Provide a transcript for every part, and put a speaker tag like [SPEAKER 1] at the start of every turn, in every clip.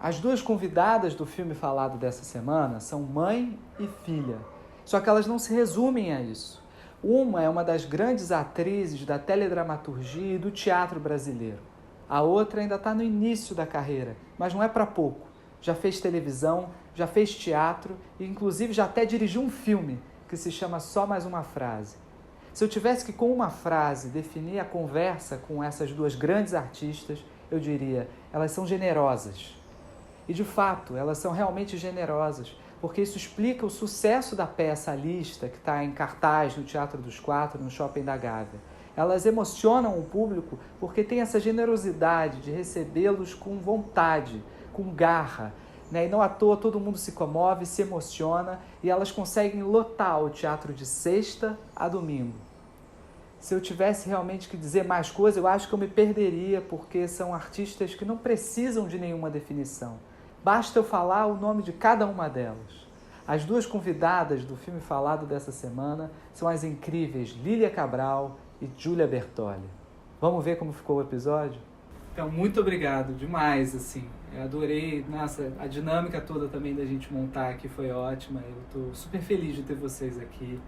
[SPEAKER 1] As duas convidadas do filme falado dessa semana são mãe e filha, só que elas não se resumem a isso. Uma é uma das grandes atrizes da teledramaturgia e do teatro brasileiro. A outra ainda está no início da carreira, mas não é para pouco. Já fez televisão, já fez teatro e inclusive já até dirigiu um filme que se chama Só Mais Uma Frase. Se eu tivesse que, com uma frase, definir a conversa com essas duas grandes artistas, eu diria, elas são generosas. E, de fato, elas são realmente generosas, porque isso explica o sucesso da peça A Lista, que está em cartaz no Teatro dos Quatro, no Shopping da Gávea. Elas emocionam o público porque tem essa generosidade de recebê-los com vontade, com garra, né? E não à toa todo mundo se comove, se emociona e elas conseguem lotar o teatro de sexta a domingo. Se eu tivesse realmente que dizer mais coisas, eu acho que eu me perderia, porque são artistas que não precisam de nenhuma definição. Basta eu falar o nome de cada uma delas. As duas convidadas do filme falado dessa semana são as incríveis Lília Cabral e Júlia Bertoli. Vamos ver como ficou o episódio? Então, muito obrigado, demais, assim. Eu adorei, nossa, a dinâmica toda também da gente montar aqui foi ótima. Eu estou super feliz de ter vocês aqui.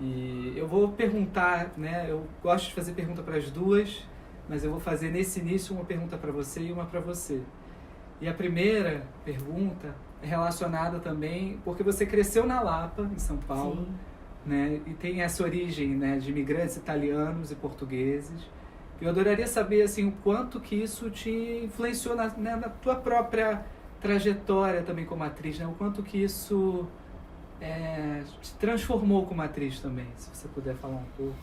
[SPEAKER 1] E eu vou perguntar, né? Eu gosto de fazer pergunta para as duas, mas eu vou fazer nesse início uma pergunta para você e uma para você. E a primeira pergunta é relacionada também, porque você cresceu na Lapa, em São Paulo, né? E tem essa origem, né, de imigrantes italianos e portugueses. Eu adoraria saber assim, o quanto que isso te influenciou na tua própria trajetória também como atriz, né? O quanto que isso te transformou como atriz também, se você puder falar um pouco.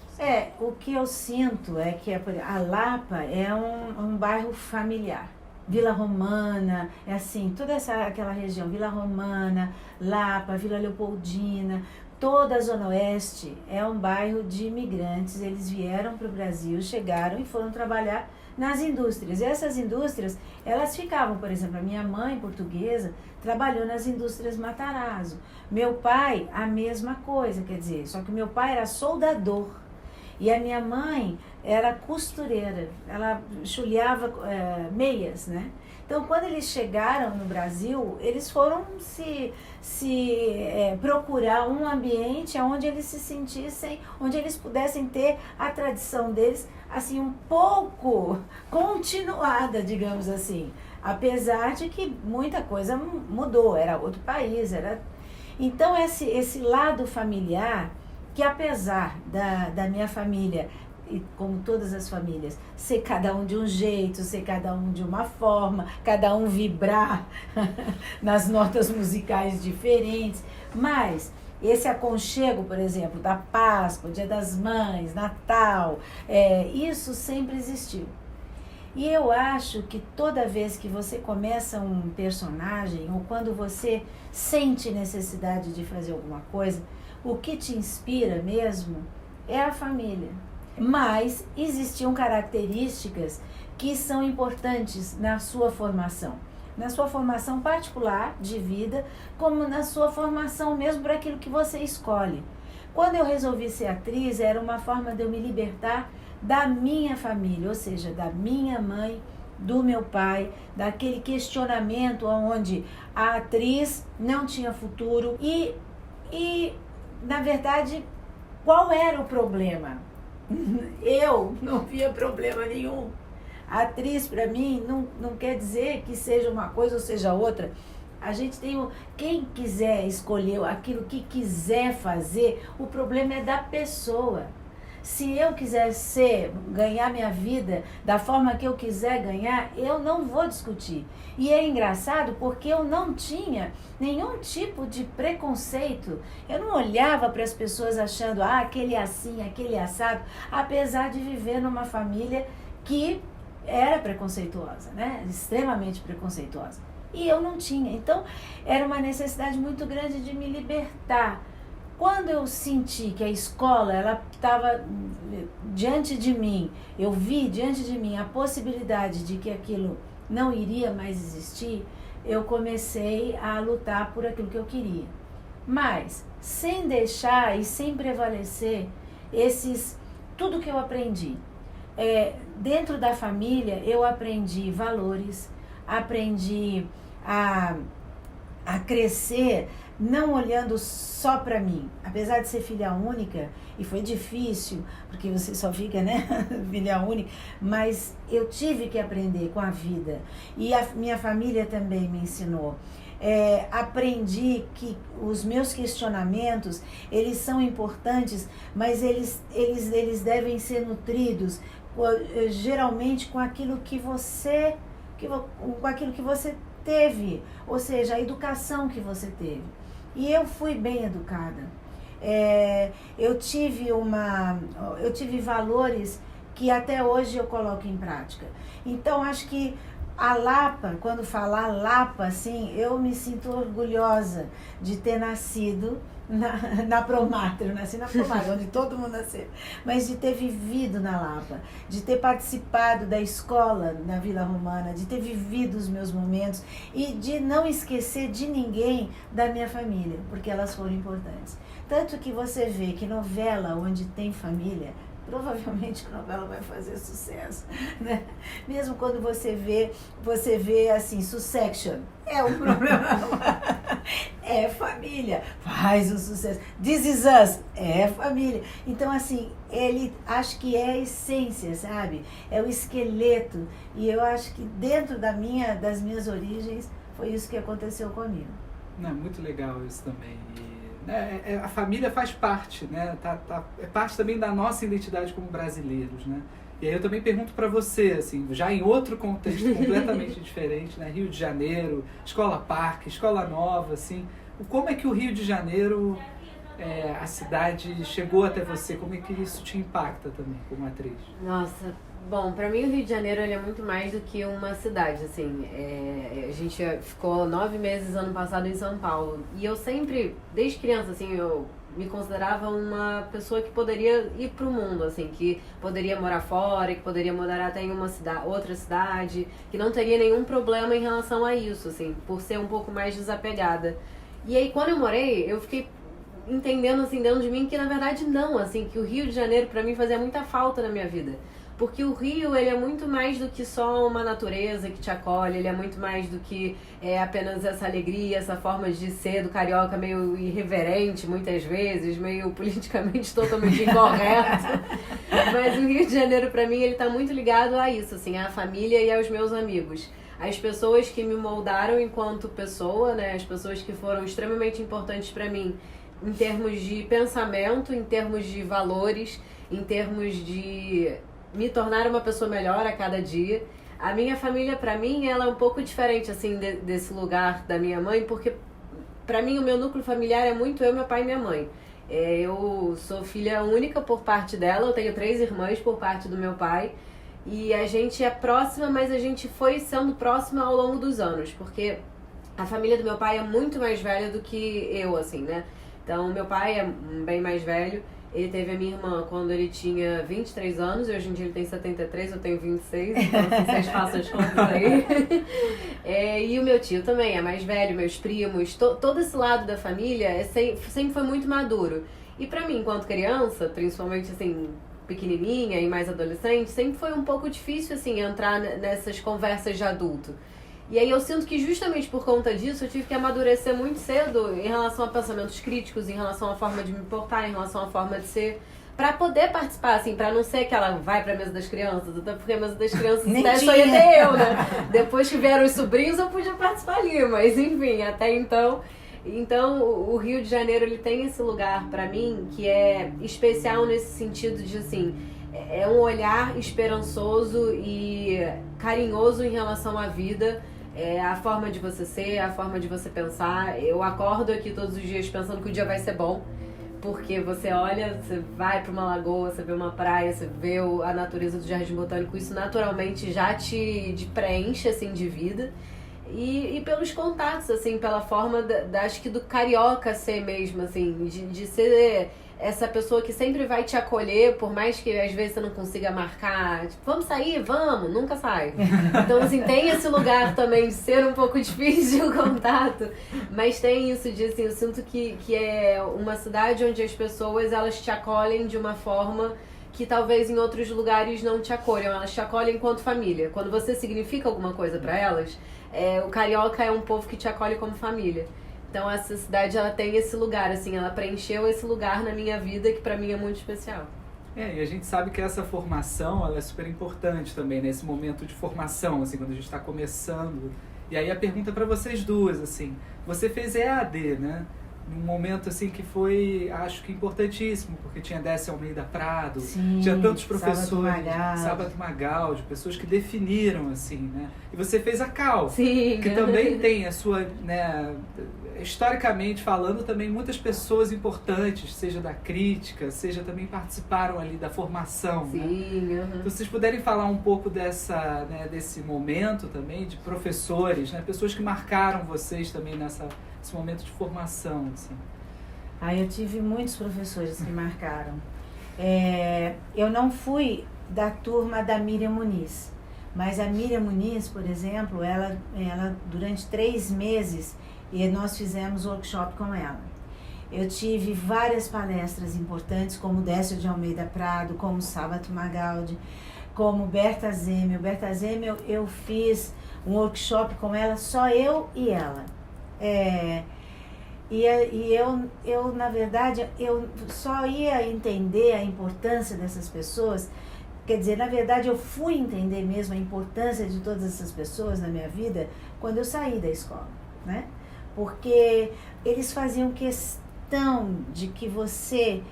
[SPEAKER 2] O que eu sinto é que a Lapa é um bairro familiar. Vila Romana, assim, toda aquela região, Vila Romana, Lapa, Vila Leopoldina, toda a Zona Oeste é um bairro de imigrantes. Eles vieram para o Brasil, chegaram e foram trabalhar nas indústrias. E essas indústrias, elas ficavam, por exemplo, a minha mãe portuguesa trabalhou nas indústrias Matarazzo. Meu pai, a mesma coisa, quer dizer, só que meu pai era soldador. E a minha mãe era costureira, ela chuleava meias, né? Então, quando eles chegaram no Brasil, eles foram procurar um ambiente onde eles se sentissem, onde eles pudessem ter a tradição deles, assim, um pouco continuada, digamos assim. Apesar de que muita coisa mudou, era outro país, Então, esse lado familiar, que apesar da minha família, e como todas as famílias, ser cada um de um jeito, ser cada um de uma forma, cada um vibrar nas notas musicais diferentes, mas esse aconchego, por exemplo, da Páscoa, Dia das Mães, Natal, isso sempre existiu. E eu acho que toda vez que você começa um personagem, ou quando você sente necessidade de fazer alguma coisa, o que te inspira mesmo é a família. Mas existiam características que são importantes na sua formação particular de vida, como na sua formação mesmo para aquilo que você escolhe. Quando eu resolvi ser atriz, era uma forma de eu me libertar da minha família, ou seja, da minha mãe, do meu pai, daquele questionamento onde a atriz não tinha futuro e na verdade, qual era o problema? Eu não via problema nenhum. A atriz, para mim, não quer dizer que seja uma coisa ou seja outra. A gente tem quem quiser escolher aquilo que quiser fazer, o problema é da pessoa. Se eu quiser ganhar minha vida da forma que eu quiser ganhar, eu não vou discutir. E é engraçado porque eu não tinha nenhum tipo de preconceito. Eu não olhava para as pessoas achando, aquele assim, aquele assado, apesar de viver numa família que era preconceituosa, né? Extremamente preconceituosa. E eu não tinha. Então, era uma necessidade muito grande de me libertar. Quando eu senti que a escola ela estava diante de mim, eu vi diante de mim a possibilidade de que aquilo não iria mais existir, eu comecei a lutar por aquilo que eu queria. Mas sem deixar e sem prevalecer tudo que eu aprendi. Dentro da família eu aprendi valores, aprendi a crescer não olhando só para mim. Apesar de ser filha única, e foi difícil, porque você só fica, né, filha única, mas eu tive que aprender com a vida. E a minha família também me ensinou. Aprendi que os meus questionamentos, eles são importantes, mas eles devem ser nutridos geralmente com aquilo que você teve, ou seja, a educação que você teve. E eu fui bem educada. Eu tive valores que até hoje eu coloco em prática. Então, acho que a Lapa, quando falar Lapa, assim, eu me sinto orgulhosa de ter nascido na Promátrio, eu nasci na Promátrio, onde todo mundo nasceu, mas de ter vivido na Lapa, de ter participado da escola na Vila Romana, de ter vivido os meus momentos e de não esquecer de ninguém da minha família, porque elas foram importantes. Tanto que você vê que novela onde tem família, provavelmente a novela vai fazer sucesso, né? Mesmo quando você vê assim, Succession, é um problema, é família, faz o sucesso. This Is Us, é família. Então, assim, acho que é a essência, sabe? É o esqueleto. E eu acho que dentro das minhas origens, foi isso que aconteceu comigo.
[SPEAKER 1] Não, muito legal isso também. A família faz parte, né? É parte também da nossa identidade como brasileiros, né? E aí eu também pergunto para você, assim, já em outro contexto completamente diferente, né? Rio de Janeiro, Escola Parque, Escola Nova, assim, como é que o Rio de Janeiro, a cidade chegou até você? Como é que isso te impacta também como atriz?
[SPEAKER 3] Nossa, bom, pra mim o Rio de Janeiro ele é muito mais do que uma cidade, assim, a gente ficou 9 meses ano passado em São Paulo, e eu sempre, desde criança, assim, eu me considerava uma pessoa que poderia ir pro mundo, assim, que poderia morar fora, que poderia morar até em outra cidade, que não teria nenhum problema em relação a isso, assim, por ser um pouco mais desapegada. E aí, quando eu morei, eu fiquei entendendo, assim, dentro de mim que, na verdade, não, assim, que o Rio de Janeiro, pra mim, fazia muita falta na minha vida. Porque o Rio, ele é muito mais do que só uma natureza que te acolhe, ele é muito mais do que apenas essa alegria, essa forma de ser do carioca meio irreverente, muitas vezes, meio politicamente totalmente incorreto. Mas o Rio de Janeiro, pra mim, ele tá muito ligado a isso, assim, à família e aos meus amigos. As pessoas que me moldaram enquanto pessoa, né, as pessoas que foram extremamente importantes pra mim, em termos de pensamento, em termos de valores, em termos de me tornar uma pessoa melhor a cada dia. A minha família, pra mim, ela é um pouco diferente, assim, desse lugar da minha mãe, porque pra mim o meu núcleo familiar é muito eu, meu pai e minha mãe. Eu sou filha única por parte dela, eu tenho 3 irmãs por parte do meu pai, e a gente é próxima, mas a gente foi sendo próxima ao longo dos anos, porque a família do meu pai é muito mais velha do que eu, assim, né? Então, meu pai é bem mais velho. Ele teve a minha irmã quando ele tinha 23 anos, e hoje em dia ele tem 73, eu tenho 26, então vocês façam as contas aí. E o meu tio também é mais velho, meus primos, todo esse lado da família sempre foi muito maduro. E pra mim, enquanto criança, principalmente assim, pequenininha e mais adolescente, sempre foi um pouco difícil assim, entrar nessas conversas de adulto. E aí eu sinto que justamente por conta disso eu tive que amadurecer muito cedo em relação a pensamentos críticos, em relação à forma de me portar, em relação à forma de ser, pra poder participar, assim, pra não ser que ela vai pra mesa das crianças, até porque a mesa das crianças até só ia ter eu, né? Depois que vieram os sobrinhos eu podia participar ali, mas enfim, até então... Então o Rio de Janeiro ele tem esse lugar pra mim que é especial nesse sentido de, assim, é um olhar esperançoso e carinhoso em relação à vida. A forma de você ser, a forma de você pensar. Eu acordo aqui todos os dias pensando que o dia vai ser bom, porque você olha, você vai para uma lagoa, você vê uma praia, você vê a natureza do Jardim Botânico, isso naturalmente já te preenche, assim, de vida. E pelos contatos, assim, pela forma, acho que do carioca ser mesmo, assim, de ser essa pessoa que sempre vai te acolher, por mais que às vezes você não consiga marcar, tipo, vamos sair? Vamos, nunca sai. Então, assim, tem esse lugar também de ser um pouco difícil o contato, mas tem isso de, assim, eu sinto que é uma cidade onde as pessoas, elas te acolhem de uma forma que talvez em outros lugares não te acolham. Elas te acolhem enquanto família. Quando você significa alguma coisa para elas, o carioca é um povo que te acolhe como família. Então essa cidade, ela tem esse lugar, assim, ela preencheu esse lugar na minha vida que pra mim é muito especial.
[SPEAKER 1] E a gente sabe que essa formação, ela é super importante também, nesse momento de formação, assim, quando a gente está começando. E aí a pergunta para vocês duas, assim, você fez EAD, né? Num momento, assim, que foi, acho que importantíssimo, porque tinha Décio Almeida Prado,
[SPEAKER 2] Sim,
[SPEAKER 1] tinha tantos professores,
[SPEAKER 2] Sábato
[SPEAKER 1] Magaldi, pessoas que definiram, assim, né? E você fez a CAL,
[SPEAKER 3] Sim.
[SPEAKER 1] que também tem a sua, né, historicamente falando, também muitas pessoas importantes, seja da crítica, seja também participaram ali da formação.
[SPEAKER 3] Sim,
[SPEAKER 1] né? Então, se vocês puderem falar um pouco dessa, né, desse momento também, de professores, né, pessoas que marcaram vocês também nesse momento de formação. Assim.
[SPEAKER 2] Eu tive muitos professores que marcaram. Eu não fui da turma da Miriam Muniz, mas a Miriam Muniz, por exemplo, ela durante 3 meses, e nós fizemos workshop com ela. Eu tive várias palestras importantes, como Décio de Almeida Prado, como Sábato Magaldi, como Berta Zemmel. Berta Zemmel, eu fiz um workshop com ela, só eu e ela. Eu, na verdade, eu só ia entender a importância dessas pessoas. Quer dizer, na verdade, eu fui entender mesmo a importância de todas essas pessoas na minha vida quando eu saí da escola, né? Porque eles faziam questão de que você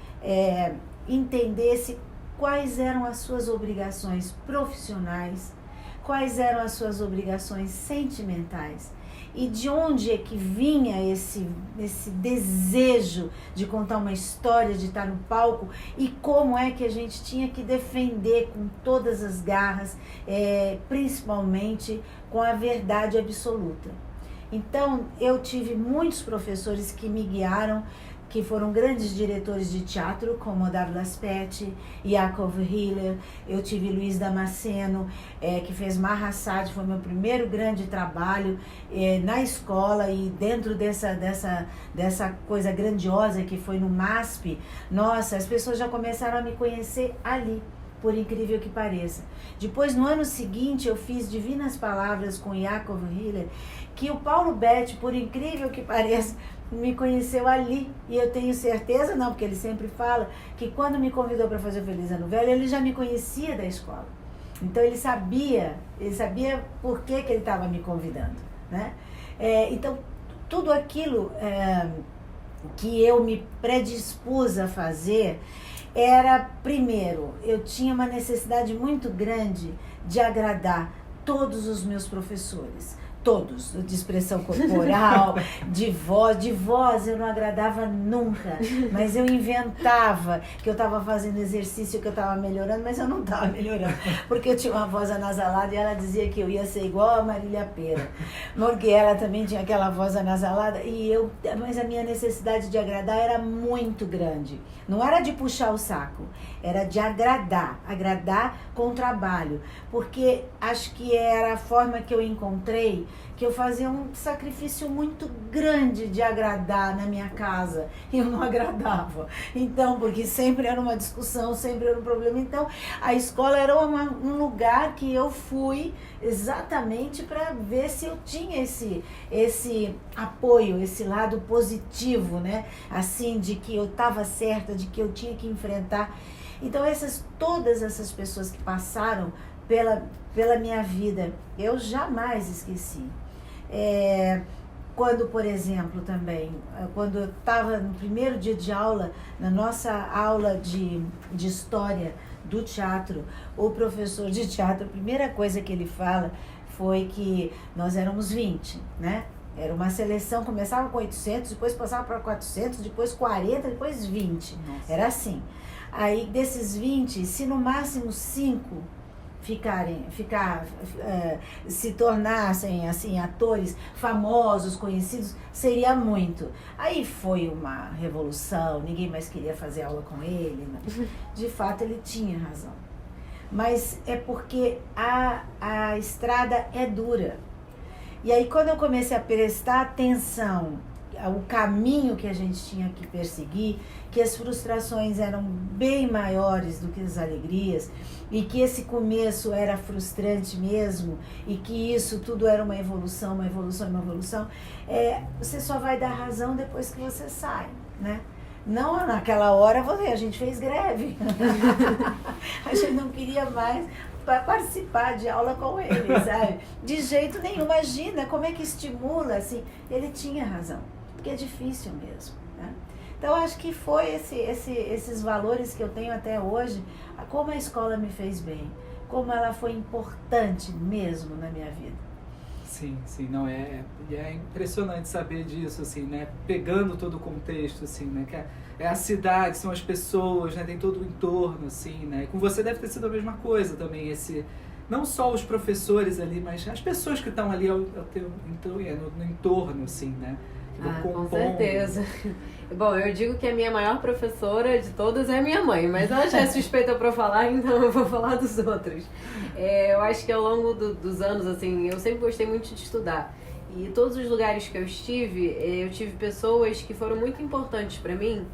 [SPEAKER 2] entendesse quais eram as suas obrigações profissionais, quais eram as suas obrigações sentimentais e de onde é que vinha esse desejo de contar uma história, de estar no palco, e como é que a gente tinha que defender com todas as garras, principalmente com a verdade absoluta. Então, eu tive muitos professores que me guiaram, que foram grandes diretores de teatro, como Ottavio Laspetti, Yakov Hiller. Eu tive Luiz Damasceno, que fez Mahasad, foi meu primeiro grande trabalho na escola, e dentro dessa coisa grandiosa que foi no MASP, nossa, as pessoas já começaram a me conhecer ali, por incrível que pareça. Depois, no ano seguinte, eu fiz Divinas Palavras com Yakov Hiller, que o Paulo Betti, por incrível que pareça, me conheceu ali. E eu tenho certeza, não, porque ele sempre fala, que quando me convidou para fazer o Feliz Ano Velho, ele já me conhecia da escola. Então ele sabia por que ele estava me convidando, né? Então, tudo aquilo que eu me predispus a fazer era, primeiro, eu tinha uma necessidade muito grande de agradar todos os meus professores. Todos, de expressão corporal, de voz eu não agradava nunca, mas eu inventava que eu estava fazendo exercício, que eu estava melhorando, mas eu não estava melhorando, porque eu tinha uma voz anasalada e ela dizia que eu ia ser igual a Marília Pêra, porque ela também tinha aquela voz anasalada, mas a minha necessidade de agradar era muito grande, não era de puxar o saco, era de agradar com trabalho, porque acho que era a forma que eu encontrei, que eu fazia um sacrifício muito grande de agradar na minha casa, e eu não agradava. Então, porque sempre era uma discussão, sempre era um problema. Então, a escola era um lugar que eu fui exatamente para ver se eu tinha esse apoio, esse lado positivo, né? Assim, de que eu estava certa, de que eu tinha que enfrentar. Então, todas essas pessoas que passaram pela minha vida, eu jamais esqueci. Quando, por exemplo, também, quando eu estava no primeiro dia de aula, na nossa aula de história do teatro, o professor de teatro, a primeira coisa que ele fala foi que nós éramos 20, né? Era uma seleção, começava com 800, depois passava para 400, depois 40, depois 20. Nossa. Era assim. Aí, desses 20, se no máximo 5 se tornassem assim atores famosos, conhecidos, seria muito. Aí foi uma revolução, ninguém mais queria fazer aula com ele, né? De fato ele tinha razão, mas é porque a estrada é dura. E aí quando eu comecei a prestar atenção o caminho que a gente tinha que perseguir, que as frustrações eram bem maiores do que as alegrias, e que esse começo era frustrante mesmo, e que isso tudo era uma evolução, você só vai dar razão depois que você sai, né? Não naquela hora a gente fez greve. A gente não queria mais participar de aula com ele, sabe? De jeito nenhum. Imagina como é que estimula, assim. Ele tinha razão, porque é difícil mesmo, né? Então, acho que foi esses valores que eu tenho até hoje, como a escola me fez bem, como ela foi importante mesmo na minha vida.
[SPEAKER 1] Sim, não, é impressionante saber disso, assim, né? Pegando todo o contexto, assim, né? Que é a cidade, são as pessoas, né? Tem todo o entorno, assim, né? E com você deve ter sido a mesma coisa também, não só os professores ali, mas as pessoas que estão ali no entorno, assim, né?
[SPEAKER 3] Com certeza. Bom, eu digo que a minha maior professora de todas é a minha mãe, mas ela já é suspeita para falar, então eu vou falar dos outros. Eu acho que ao longo dos anos, assim, eu sempre gostei muito de estudar. E todos os lugares que eu tive pessoas que foram muito importantes para mim,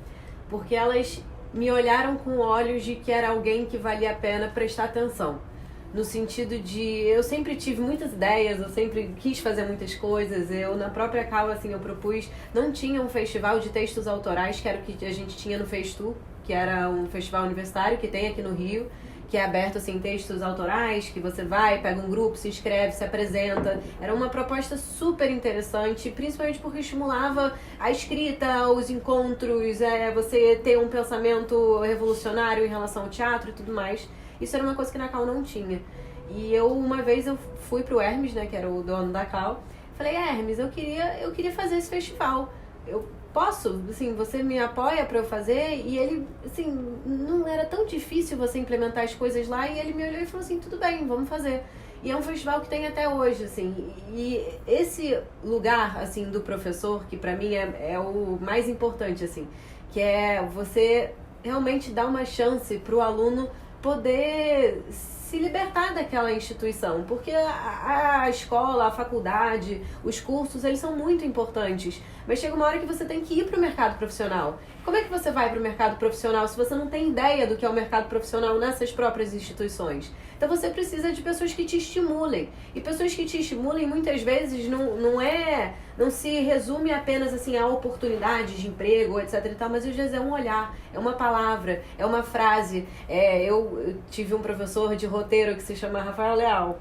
[SPEAKER 3] porque elas me olharam com olhos de que era alguém que valia a pena prestar atenção. No sentido de, eu sempre tive muitas ideias, eu sempre quis fazer muitas coisas. Eu, na própria Cal, assim, eu propus, não tinha um festival de textos autorais, que era o que a gente tinha no Festu, que era um festival universitário que tem aqui no Rio, que é aberto, assim, textos autorais, que você vai, pega um grupo, se inscreve, se apresenta. Era uma proposta super interessante, principalmente porque estimulava a escrita, os encontros, você ter um pensamento revolucionário em relação ao teatro e tudo mais. Isso era uma coisa que na Cal não tinha. E uma vez eu fui pro Hermes, né, que era o dono da Cal, falei, Hermes, eu queria fazer esse festival. Eu posso? Assim, você me apoia para eu fazer? E ele, assim, não era tão difícil você implementar as coisas lá, e ele me olhou e falou assim, tudo bem, vamos fazer. E é um festival que tem até hoje, assim, e esse lugar, assim, do professor, que pra mim é o mais importante, assim, que é você realmente dar uma chance pro aluno poder se libertar daquela instituição, porque a escola, a faculdade, os cursos, eles são muito importantes, mas chega uma hora que você tem que ir para o mercado profissional. Como é que você vai para o mercado profissional se você não tem ideia do que é o mercado profissional nessas próprias instituições? Então você precisa de pessoas que te estimulem, e pessoas que te estimulem muitas vezes não se resume apenas assim a oportunidades de emprego, etc e tal, mas às vezes é um olhar, é uma palavra, é uma frase. Eu tive um professor de roteiro que se chama Rafael Leal,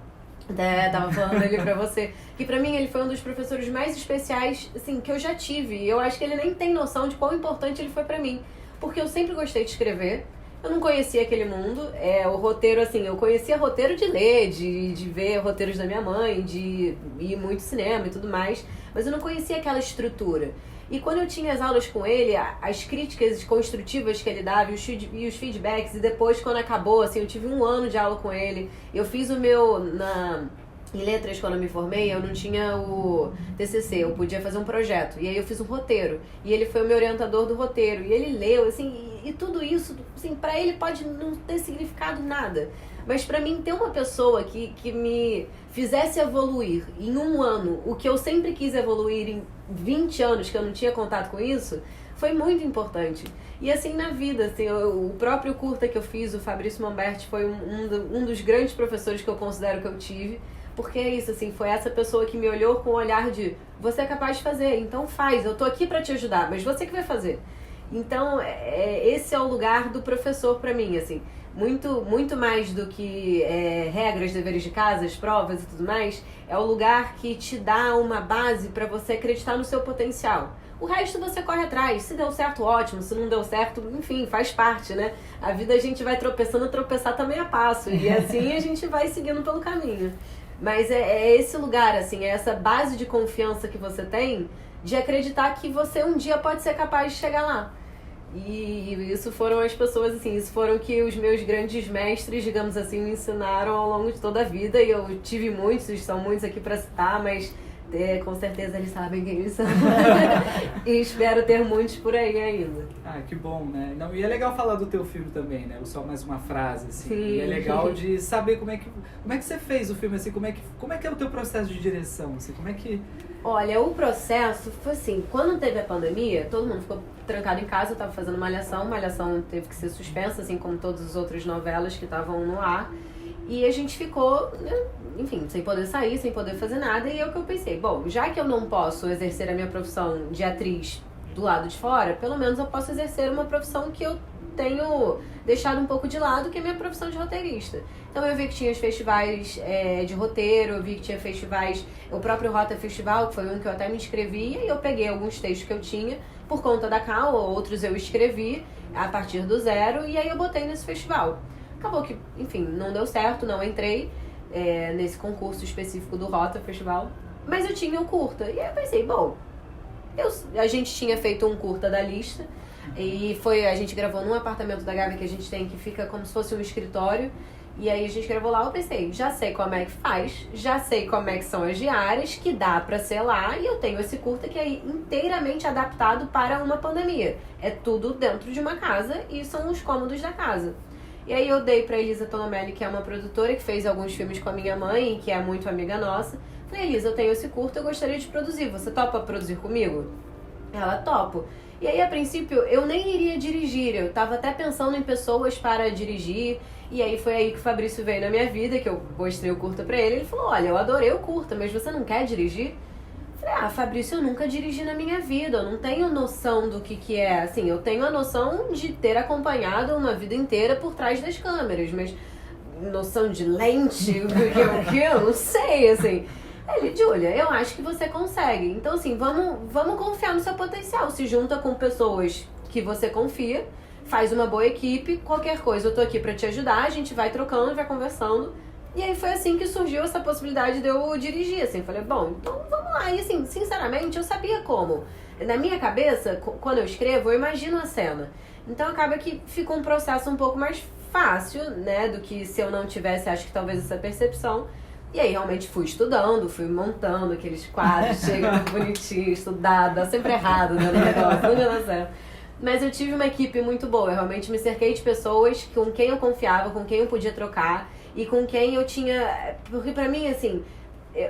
[SPEAKER 3] tava falando ali pra você, que pra mim ele foi um dos professores mais especiais, assim, que eu já tive, e eu acho que ele nem tem noção de quão importante ele foi pra mim, porque eu sempre gostei de escrever. Eu não conhecia aquele mundo, o roteiro, assim, eu conhecia roteiro de ler, de ver roteiros da minha mãe, de ir muito cinema e tudo mais, mas eu não conhecia aquela estrutura. E quando eu tinha as aulas com ele, as críticas construtivas que ele dava e os feedbacks, e depois quando acabou, assim, eu tive 1 ano de aula com ele, eu fiz o meu, em letras, quando eu me formei, eu não tinha o TCC, eu podia fazer um projeto, e aí eu fiz um roteiro, e ele foi o meu orientador do roteiro, e ele leu, assim, e tudo isso, assim, pra ele pode não ter significado nada, mas pra mim ter uma pessoa que me fizesse evoluir em 1 ano, o que eu sempre quis evoluir em 20 anos, que eu não tinha contato com isso, foi muito importante. E assim, na vida, assim, o próprio curta que eu fiz, o Fabrício Mamberti, foi um dos grandes professores que eu considero que eu tive, porque é isso, assim, foi essa pessoa que me olhou com o olhar de, você é capaz de fazer, então faz, eu tô aqui pra te ajudar, mas você que vai fazer. Então, esse é o lugar do professor pra mim, assim, muito mais do que regras, deveres de casa, provas e tudo mais, é o lugar que te dá uma base pra você acreditar no seu potencial. O resto você corre atrás, se deu certo, ótimo, se não deu certo, enfim, faz parte, né? A vida a gente vai tropeçar também a passo, e assim a gente vai seguindo pelo caminho. Mas é esse lugar, assim, é essa base de confiança que você tem de acreditar que você um dia pode ser capaz de chegar lá. E isso foram as pessoas, assim, isso foram que os meus grandes mestres, digamos assim, me ensinaram ao longo de toda a vida. E eu tive muitos, são muitos aqui pra citar, mas Com certeza eles sabem quem eles são. E espero ter muitos por aí ainda.
[SPEAKER 1] Ah, que bom, né? Não, e é legal falar do teu filme também, né? Só mais uma frase, assim.
[SPEAKER 3] Sim.
[SPEAKER 1] E é legal de saber como é que você fez o filme, assim, como é que é o teu processo de direção, assim, como é que...
[SPEAKER 3] Olha, o processo foi assim, quando teve a pandemia, todo mundo ficou trancado em casa, eu tava fazendo Malhação teve que ser suspensa, assim como todas as outras novelas que estavam no ar. E a gente ficou, né, enfim, sem poder sair, sem poder fazer nada. E é o que eu pensei, bom, já que eu não posso exercer a minha profissão de atriz do lado de fora, pelo menos eu posso exercer uma profissão que eu tenho deixado um pouco de lado, que é a minha profissão de roteirista. Então eu vi que tinha os festivais de roteiro, eu vi que tinha festivais, o próprio Rota Festival, que foi um que eu até me inscrevi, e eu peguei alguns textos que eu tinha por conta da Cal, outros eu escrevi a partir do zero, e aí eu botei nesse festival. Acabou que, enfim, não deu certo, não entrei nesse concurso específico do Rota Festival, mas eu tinha um curta. E aí eu pensei, bom, a gente tinha feito um curta da lista, e a gente gravou num apartamento da Gávea que a gente tem, que fica como se fosse um escritório, e aí a gente gravou lá. Eu pensei, já sei como é que faz, já sei como é que são as diárias, que dá pra ser lá, e eu tenho esse curta que é inteiramente adaptado para uma pandemia. É tudo dentro de uma casa, e são os cômodos da casa. E aí eu dei pra Elisa Tonomelli, que é uma produtora que fez alguns filmes com a minha mãe, que é muito amiga nossa. Falei, Elisa, eu tenho esse curto, eu gostaria de produzir. Você topa produzir comigo? Ela, topo. E aí, a princípio, eu nem iria dirigir. Eu tava até pensando em pessoas para dirigir. E aí foi aí que o Fabrício veio na minha vida, que eu mostrei o curta pra ele. Ele falou, olha, eu adorei o curta, mas você não quer dirigir? Falei, Fabrício, eu nunca dirigi na minha vida, eu não tenho noção do que é, assim, eu tenho a noção de ter acompanhado uma vida inteira por trás das câmeras, mas noção de lente, o que eu não sei, assim. Ele, Júlia, eu acho que você consegue, então assim, vamos confiar no seu potencial, se junta com pessoas que você confia, faz uma boa equipe, qualquer coisa eu tô aqui pra te ajudar, a gente vai trocando, vai conversando. E aí foi assim que surgiu essa possibilidade de eu dirigir, assim, falei, bom, então vamos lá. E assim, sinceramente, eu sabia como. Na minha cabeça, quando eu escrevo, eu imagino a cena. Então acaba que fica um processo um pouco mais fácil, né, do que se eu não tivesse, acho que talvez essa percepção. E aí realmente fui estudando, fui montando aqueles quadros, chega muito bonitinho, estudada, sempre errado, né, no negócio, não deu certo. Mas eu tive uma equipe muito boa, eu realmente me cerquei de pessoas com quem eu confiava, com quem eu podia trocar. E com quem eu tinha... Porque pra mim, assim,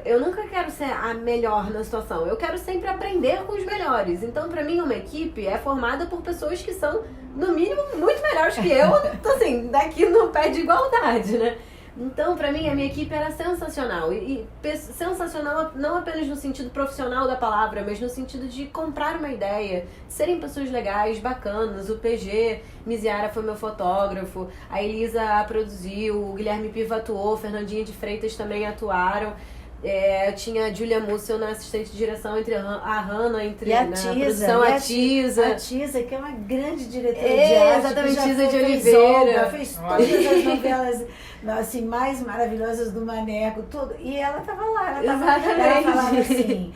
[SPEAKER 3] eu nunca quero ser a melhor na situação. Eu quero sempre aprender com os melhores. Então, pra mim, uma equipe é formada por pessoas que são, no mínimo, muito melhores que eu. Assim, daqui no pé de igualdade, né? Então, pra mim, a minha equipe era sensacional. E sensacional não apenas no sentido profissional da palavra, mas no sentido de comprar uma ideia, serem pessoas legais, bacanas. O PG Miziara foi meu fotógrafo, a Elisa produziu, o Guilherme Piva atuou, Fernandinha de Freitas também atuaram. Eu tinha a Julia Mussel na assistente de direção, entre a Hannah, entre
[SPEAKER 2] na
[SPEAKER 3] produção, a Tisa.
[SPEAKER 2] A Tisa, que é uma grande diretora de arte.
[SPEAKER 3] Exatamente, Tisa de
[SPEAKER 2] fez
[SPEAKER 3] Oliveira.
[SPEAKER 2] Olga, fez todas as novelas assim, mais maravilhosas do Maneco, tudo. E ela tava lá, ela falava assim,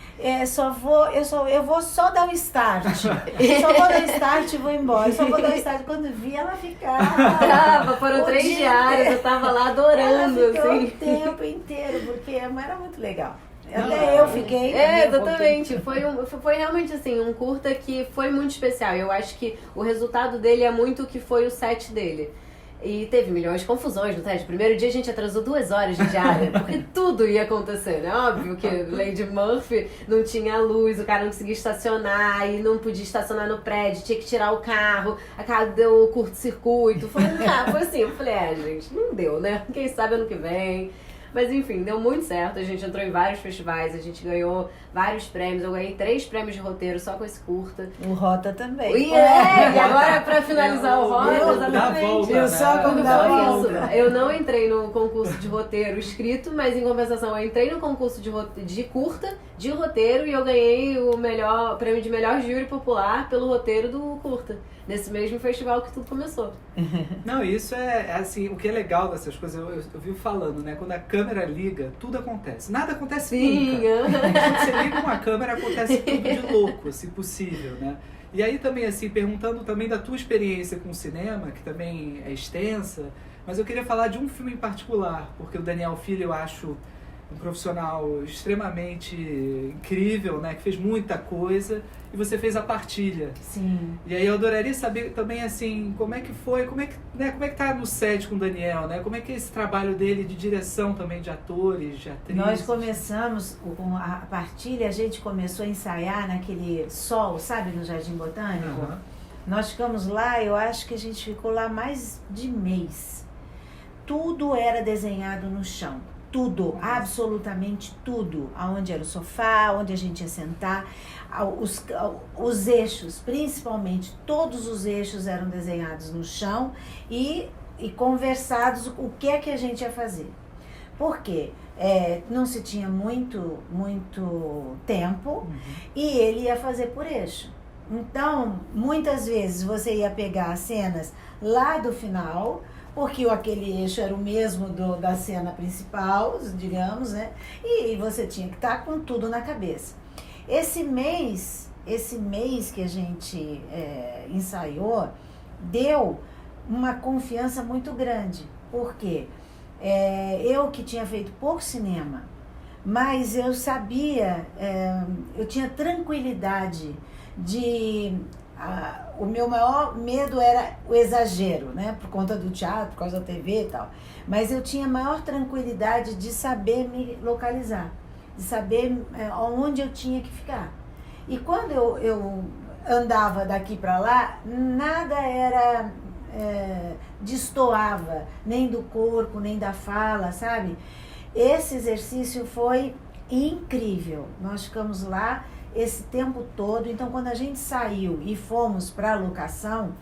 [SPEAKER 2] eu vou só dar um start. Só vou dar um start e vou embora. Só vou dar um start. Quando vi, ela ficava.
[SPEAKER 3] Foram 3 diários, eu tava lá adorando,
[SPEAKER 2] ela ficou
[SPEAKER 3] assim.
[SPEAKER 2] o tempo inteiro, porque era muito legal. Até eu fiquei.
[SPEAKER 3] Exatamente. Foi realmente assim, um curta que foi muito especial. Eu acho que o resultado dele é muito o que foi o set dele. E teve milhões de confusões no set. Primeiro dia a gente atrasou 2 horas de diária, porque tudo ia acontecer, né? Óbvio que Lady Murphy não tinha luz, o cara não conseguia estacionar e não podia estacionar no prédio, tinha que tirar o carro, a casa deu curto-circuito. Foi assim, eu falei, gente, não deu, né? Quem sabe ano que vem. Mas enfim, deu muito certo, a gente entrou em vários festivais, a gente ganhou vários prêmios, eu ganhei 3 prêmios de roteiro só com esse curta.
[SPEAKER 2] O Rota também.
[SPEAKER 3] E agora pra finalizar o Rota, exatamente.
[SPEAKER 2] Eu só como da volta.
[SPEAKER 3] Eu não entrei no concurso de roteiro escrito, mas em compensação eu entrei no concurso de curta, de roteiro, e eu ganhei o prêmio de melhor júri popular pelo roteiro do curta. Nesse mesmo festival que tudo começou.
[SPEAKER 1] Não, isso é assim, o que é legal dessas coisas, eu vivo falando, né? Quando a câmera liga, tudo acontece. Nada acontece nunca. Quando você liga uma câmera, acontece tudo de louco, se possível, né? E aí também, assim, perguntando também da tua experiência com o cinema, que também é extensa, mas eu queria falar de um filme em particular, porque o Daniel Filho, eu acho um profissional extremamente incrível, né? Que fez muita coisa, e você fez a partilha.
[SPEAKER 2] Sim.
[SPEAKER 1] E aí eu adoraria saber também, assim, como é que foi, como é que tá no set com o Daniel, né? Como é que é esse trabalho dele de direção também de atores, de atrizes?
[SPEAKER 2] Nós começamos com a partilha, a gente começou a ensaiar naquele sol, sabe, no Jardim Botânico.
[SPEAKER 1] Uhum.
[SPEAKER 2] Nós ficamos lá, eu acho que a gente ficou lá mais de mês. Tudo era desenhado no chão. Tudo, absolutamente tudo. Aonde era o sofá, onde a gente ia sentar. Os eixos, principalmente, todos os eixos eram desenhados no chão e conversados o que é que a gente ia fazer. Por quê? Não se tinha muito tempo e ele ia fazer por eixo. Então, muitas vezes você ia pegar as cenas lá do final, porque aquele eixo era o mesmo da cena principal, digamos, né? E você tinha que estar com tudo na cabeça. Esse mês que a gente ensaiou, deu uma confiança muito grande. Por quê? Eu que tinha feito pouco cinema, mas eu sabia, eu tinha tranquilidade o meu maior medo era o exagero, né? Por conta do teatro, por causa da TV e tal. Mas eu tinha maior tranquilidade de saber me localizar, de saber onde eu tinha que ficar. E quando eu andava daqui para lá, nada destoava, nem do corpo, nem da fala, sabe? Esse exercício foi incrível. Nós ficamos lá esse tempo todo. Então, quando a gente saiu e fomos para a locação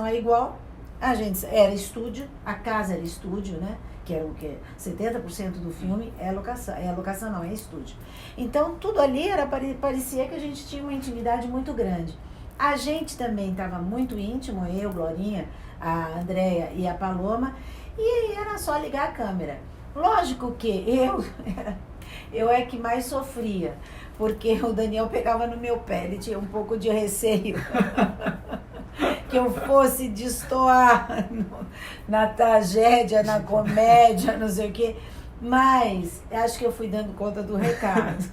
[SPEAKER 2] era igual. A gente era estúdio, a casa era estúdio, né? Que era o que 70% do filme é locação não, é estúdio. Então, tudo ali parecia que a gente tinha uma intimidade muito grande. A gente também estava muito íntimo, eu, Glorinha, a Andréia e a Paloma, e aí era só ligar a câmera. Lógico que eu é que mais sofria, porque o Daniel pegava no meu pé, ele tinha um pouco de receio que eu fosse destoar na tragédia, na comédia, não sei o quê, mas acho que eu fui dando conta do recado.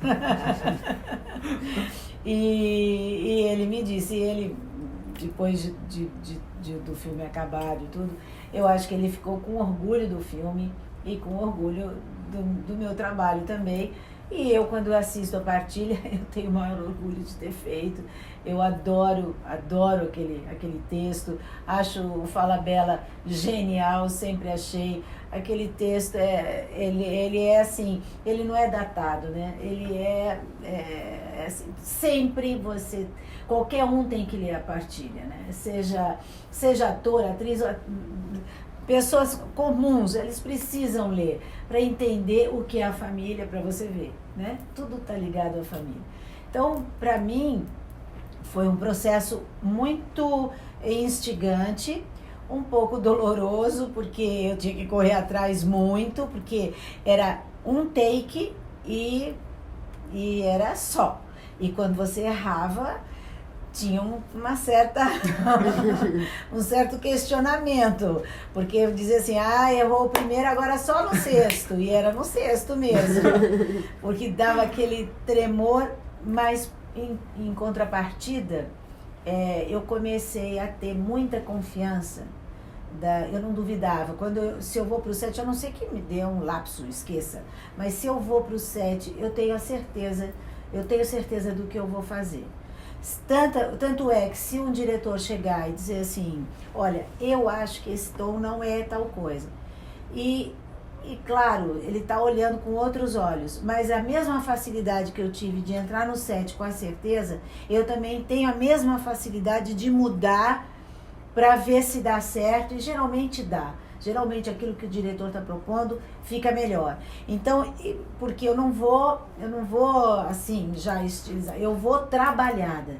[SPEAKER 2] E ele me disse, depois do filme acabado e tudo, eu acho que ele ficou com orgulho do filme e com orgulho do meu trabalho também. E eu, quando assisto a partilha, eu tenho o maior orgulho de ter feito. Eu adoro aquele texto. Acho o Fala Bela genial, sempre achei. Aquele texto, ele é assim, ele não é datado, né? Ele é assim, sempre qualquer um tem que ler a partilha, né? Seja ator, atriz, pessoas comuns, eles precisam ler para entender o que é a família, para você ver, né? Tudo está ligado à família. Então, para mim, foi um processo muito instigante, um pouco doloroso, porque eu tinha que correr atrás muito, porque era um take e era só. E quando você errava, tinha um certo questionamento, porque eu dizia assim, errou o primeiro, agora só no sexto, e era no sexto mesmo, porque dava aquele tremor, mas em contrapartida, eu comecei a ter muita confiança, eu não duvidava, se eu vou para o set, a não ser que me dê um lapso, esqueça, mas se eu vou para o set, eu tenho certeza do que eu vou fazer. Tanto é que se um diretor chegar e dizer assim, olha, eu acho que esse tom não é tal coisa, e claro, ele está olhando com outros olhos, mas a mesma facilidade que eu tive de entrar no set com a certeza, eu também tenho a mesma facilidade de mudar para ver se dá certo, e geralmente dá. Geralmente aquilo que o diretor está propondo fica melhor. Então, porque eu não vou assim, já estilizar, eu vou trabalhada.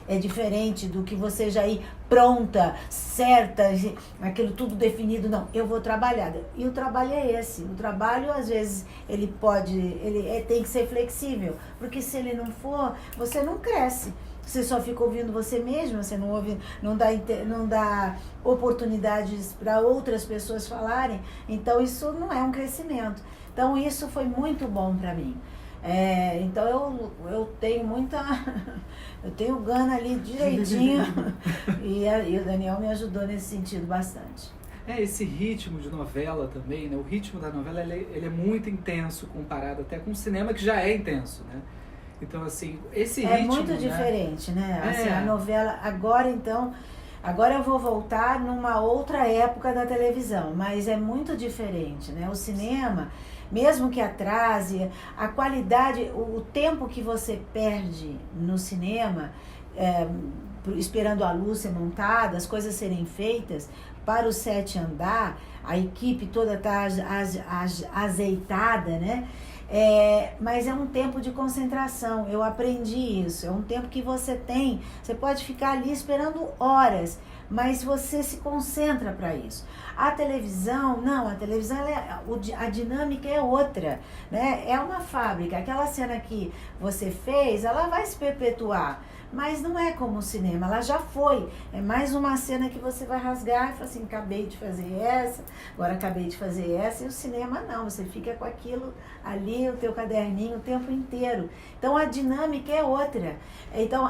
[SPEAKER 2] É diferente do que você já ir pronta, certa, aquilo tudo definido, não. Eu vou trabalhada. E o trabalho é esse. O trabalho, às vezes, ele tem que ser flexível. Porque se ele não for, você não cresce. Você só fica ouvindo você mesmo, você não ouve, não dá oportunidades para outras pessoas falarem. Então, isso não é um crescimento. Então isso foi muito bom para mim. Então eu tenho eu tenho gana ali direitinho e o Daniel me ajudou nesse sentido bastante.
[SPEAKER 1] Esse ritmo de novela também, né? O ritmo da novela ele é muito intenso comparado até com o cinema, que já é intenso, né? Então, assim, esse ritmo... É
[SPEAKER 2] muito diferente, né? Assim, a novela... Agora eu vou voltar numa outra época da televisão, mas é muito diferente, né? O cinema, mesmo que atrase, a qualidade, o tempo que você perde no cinema, esperando a luz ser montada, as coisas serem feitas, para o set andar, a equipe toda tá azeitada, né? Mas é um tempo de concentração, eu aprendi isso, é um tempo que você pode ficar ali esperando horas, mas você se concentra para isso. A televisão, não, a televisão, a dinâmica é outra, né? É uma fábrica, aquela cena que você fez, ela vai se perpetuar, mas não é como o cinema, ela já foi. É mais uma cena que você vai rasgar e fala assim, acabei de fazer essa, agora acabei de fazer essa, e o cinema não, você fica com aquilo ali, o teu caderninho o tempo inteiro. Então a dinâmica é outra. Então,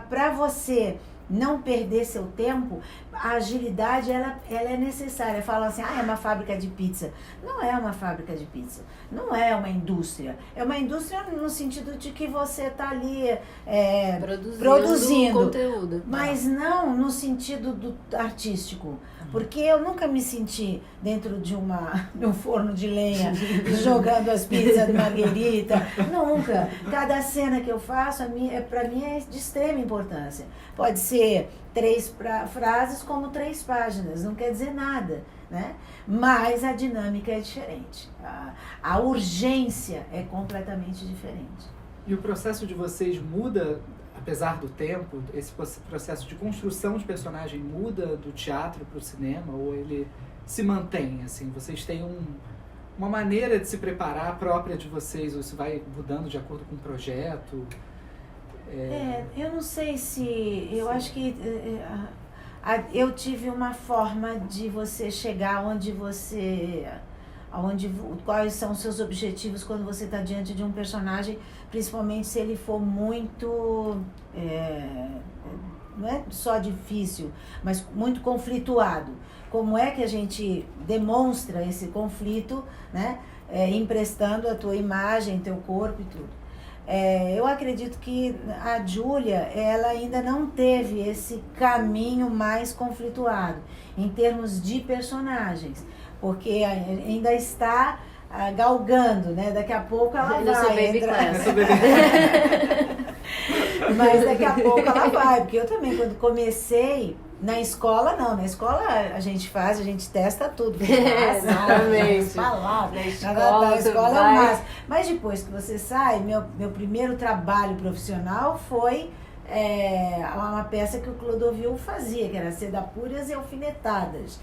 [SPEAKER 2] para você não perder seu tempo, a agilidade ela é necessária. Fala assim, é uma fábrica de pizza. Não é uma fábrica de pizza, não é uma indústria. É uma indústria no sentido de que você está ali produzindo
[SPEAKER 3] conteúdo,
[SPEAKER 2] mas não no sentido do artístico. Porque eu nunca me senti dentro de um forno de lenha jogando as pizzas de marguerita. Nunca. Cada cena que eu faço, para mim é de extrema importância. Pode ser 3 frases como 3 páginas, não quer dizer nada, né? Mas a dinâmica é diferente. A urgência é completamente diferente.
[SPEAKER 1] E o processo de vocês muda, apesar do tempo? Esse processo de construção de personagem muda do teatro para o cinema, ou ele se mantém? Assim, vocês têm uma maneira de se preparar própria de vocês, ou isso vai mudando de acordo com o projeto?
[SPEAKER 2] Eu não sei se... Eu acho que eu tive uma forma de você chegar quais são os seus objetivos quando você está diante de um personagem, principalmente se ele for muito, não é só difícil, mas muito conflituado. Como é que a gente demonstra esse conflito, né? Emprestando a tua imagem, teu corpo e tudo. Eu acredito que a Júlia, ela ainda não teve esse caminho mais conflituado em termos de personagens, porque ainda está galgando, né? Daqui a pouco ela vai entrar. Mas daqui a pouco ela vai, porque eu também, quando comecei na escola, não, na escola a gente testa tudo.
[SPEAKER 3] Exatamente.
[SPEAKER 2] Na escola é o máximo. Mas depois que você sai, meu primeiro trabalho profissional foi uma peça que o Clodovil fazia, que era Seda Puras e Alfinetadas.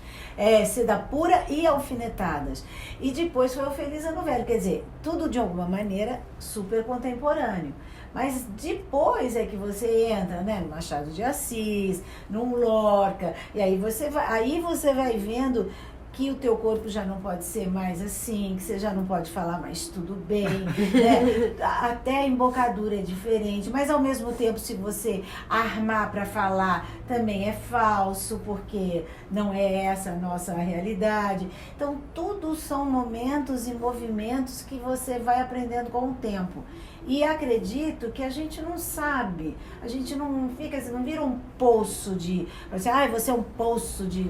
[SPEAKER 2] Seda Pura e Alfinetadas. E depois foi o Feliz Ano Velho, quer dizer, tudo de alguma maneira super contemporâneo. Mas depois é que você entra, né, no Machado de Assis, no Lorca, e aí você vai vendo que o teu corpo já não pode ser mais assim, que você já não pode falar mais tudo bem, né? Até a embocadura é diferente, mas ao mesmo tempo, se você armar para falar, também é falso, porque não é essa a nossa realidade. Então, tudo são momentos e movimentos que você vai aprendendo com o tempo. E acredito que a gente não sabe, a gente não vira um poço de, assim, você é um poço de,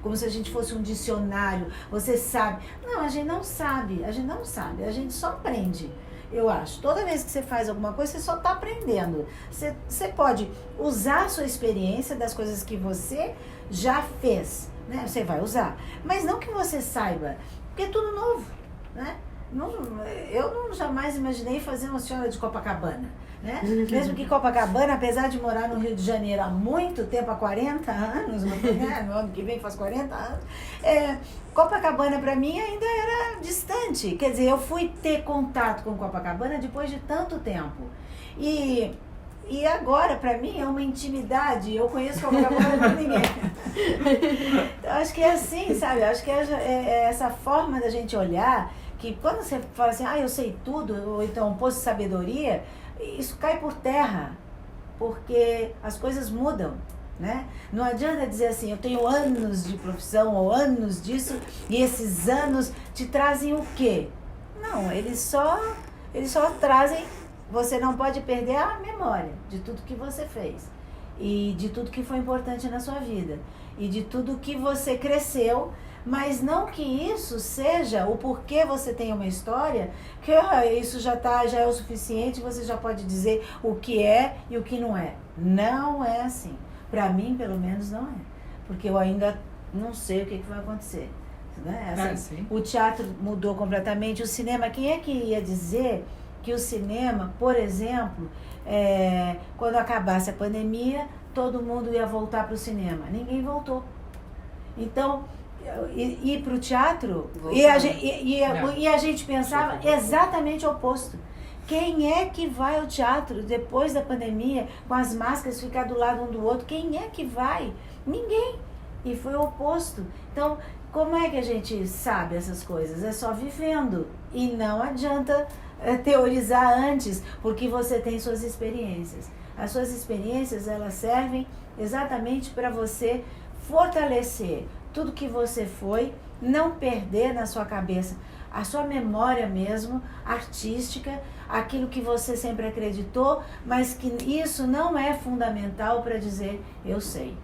[SPEAKER 2] como se a gente fosse um dicionário, você sabe. Não, a gente não sabe, a gente só aprende, eu acho. Toda vez que você faz alguma coisa, você só está aprendendo. Você pode usar a sua experiência das coisas que você já fez, né? Você vai usar, mas não que você saiba, porque é tudo novo, né? Eu jamais imaginei fazer uma Senhora de Copacabana, né? Mesmo que Copacabana, apesar de morar no Rio de Janeiro há muito tempo, há 40 anos, né? No ano que vem faz 40 anos, Copacabana para mim ainda era distante. Quer dizer, eu fui ter contato com Copacabana depois de tanto tempo. E agora, para mim, é uma intimidade. Eu conheço Copacabana como ninguém. Então, acho que é assim, sabe? Acho que é essa forma da gente olhar que quando você fala assim, eu sei tudo, ou então um poço de sabedoria, isso cai por terra, porque as coisas mudam, né? Não adianta dizer assim, eu tenho anos de profissão ou anos disso, e esses anos te trazem o quê? Não, eles só trazem, você não pode perder a memória de tudo que você fez, e de tudo que foi importante na sua vida, e de tudo que você cresceu, mas não que isso seja o porquê você tem uma história, que isso já é o suficiente, você já pode dizer o que é e o que não é. Não é assim. Para mim, pelo menos, não é. Porque eu ainda não sei o que vai acontecer. Né? Assim, o teatro mudou completamente. O cinema, quem é que ia dizer que o cinema, por exemplo, quando acabasse a pandemia, todo mundo ia voltar para o cinema? Ninguém voltou. Então, ir para o teatro, e a gente pensava exatamente o oposto. Quem é que vai ao teatro depois da pandemia, com as máscaras, ficar do lado um do outro? Quem é que vai? Ninguém. E foi o oposto. Então, como é que a gente sabe essas coisas? É só vivendo. E não adianta teorizar antes, porque você tem suas experiências. As suas experiências, elas servem exatamente para você fortalecer tudo que você foi, não perder na sua cabeça a sua memória mesmo, artística, aquilo que você sempre acreditou, mas que isso não é fundamental para dizer, eu sei.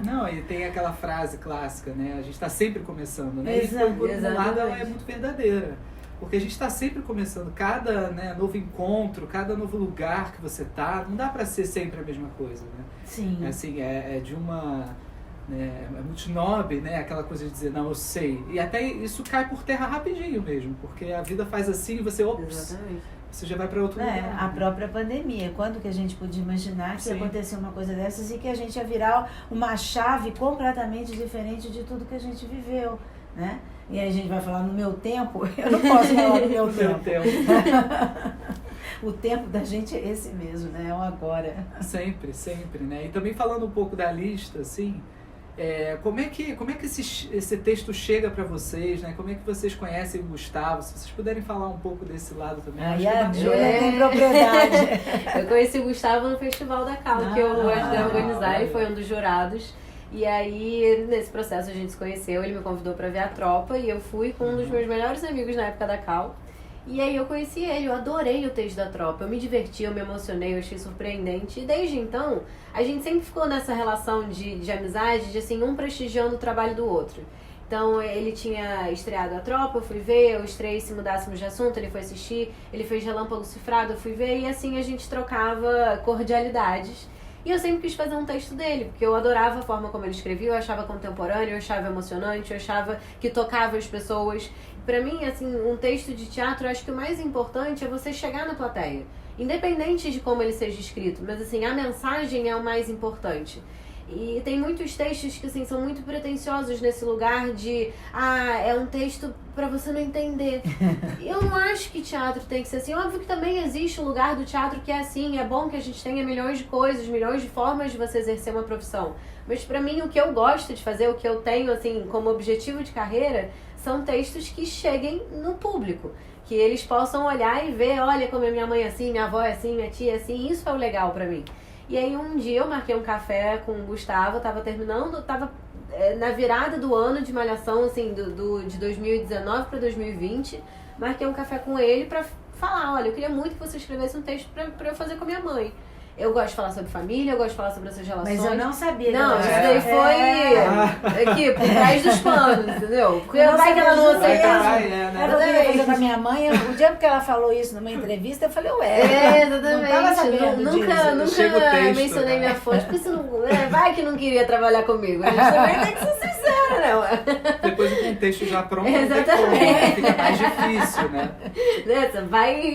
[SPEAKER 1] Não, e tem aquela frase clássica, né? A gente está sempre começando, né?
[SPEAKER 2] Exato,
[SPEAKER 1] e por um lado ela é muito verdadeira. Porque a gente está sempre começando, cada novo encontro, cada novo lugar que você tá, não dá para ser sempre a mesma coisa, né?
[SPEAKER 2] Sim.
[SPEAKER 1] Assim, é de uma... é muito snob, né? Aquela coisa de dizer, não, eu sei. E até isso cai por terra rapidinho mesmo, porque a vida faz assim e você, você já vai para outro lugar.
[SPEAKER 2] A própria pandemia, quando que a gente podia imaginar que ia acontecer uma coisa dessas e que a gente ia virar uma chave completamente diferente de tudo que a gente viveu, né? E aí a gente vai falar no meu tempo, eu não posso falar no meu tempo. O tempo da gente é esse mesmo, né? É o agora.
[SPEAKER 1] Sempre, sempre, né? E também falando um pouco da lista, assim, como é que esse texto chega para vocês, né? Como é que vocês conhecem o Gustavo? Se vocês puderem falar um pouco desse lado também.
[SPEAKER 2] Aí a Júlia tem propriedade.
[SPEAKER 3] Eu conheci o Gustavo no Festival da Cal, que eu ajudei a organizar, ele foi um dos jurados. E aí, nesse processo, a gente se conheceu, ele me convidou para ver a tropa e eu fui com um dos meus melhores amigos na época da Cal. E aí eu conheci ele, eu adorei o texto da tropa, eu me diverti, eu me emocionei, eu achei surpreendente. E desde então, a gente sempre ficou nessa relação de amizade, de assim, um prestigiando o trabalho do outro. Então, ele tinha estreado a tropa, eu fui ver, eu estreiei Se Mudássemos de Assunto, ele foi assistir, ele fez Relâmpago Cifrado, eu fui ver, e assim a gente trocava cordialidades. E eu sempre quis fazer um texto dele, porque eu adorava a forma como ele escrevia, eu achava contemporâneo, eu achava emocionante, eu achava que tocava as pessoas. Pra mim, assim, um texto de teatro, eu acho que o mais importante é você chegar na plateia. Independente de como ele seja escrito, mas assim, a mensagem é o mais importante. E tem muitos textos que assim, são muito pretensiosos nesse lugar de é um texto pra você não entender. Eu não acho que teatro tem que ser assim. Óbvio que também existe um lugar do teatro que é assim. É bom que a gente tenha milhões de coisas, milhões de formas de você exercer uma profissão. Mas pra mim, o que eu gosto de fazer, o que eu tenho assim como objetivo de carreira, são textos que cheguem no público. Que eles possam olhar e ver, olha como é minha mãe assim, minha avó é assim, minha tia é assim. Isso é o legal pra mim. E aí um dia eu marquei um café com o Gustavo, tava na virada do ano de Malhação, assim, de 2019 para 2020, marquei um café com ele pra falar, olha, eu queria muito que você escrevesse um texto pra eu fazer com a minha mãe. Eu gosto de falar sobre família, eu gosto de falar sobre essas relações.
[SPEAKER 2] Mas eu não sabia.
[SPEAKER 3] Não, isso daí foi aqui, por trás dos panos, entendeu? Porque vai que ela não aceitava.
[SPEAKER 2] Eu queria fazer com a minha mãe, o dia que ela falou isso numa entrevista, eu falei,
[SPEAKER 3] exatamente.
[SPEAKER 2] Não tava sabendo
[SPEAKER 3] nunca mencionei minha fonte, porque você não, vai que não queria trabalhar comigo. A gente também tem que ser sincera, né, ué?
[SPEAKER 1] Depois o contexto já pronto,
[SPEAKER 3] exatamente.
[SPEAKER 1] Fica mais difícil, né?
[SPEAKER 3] Você vai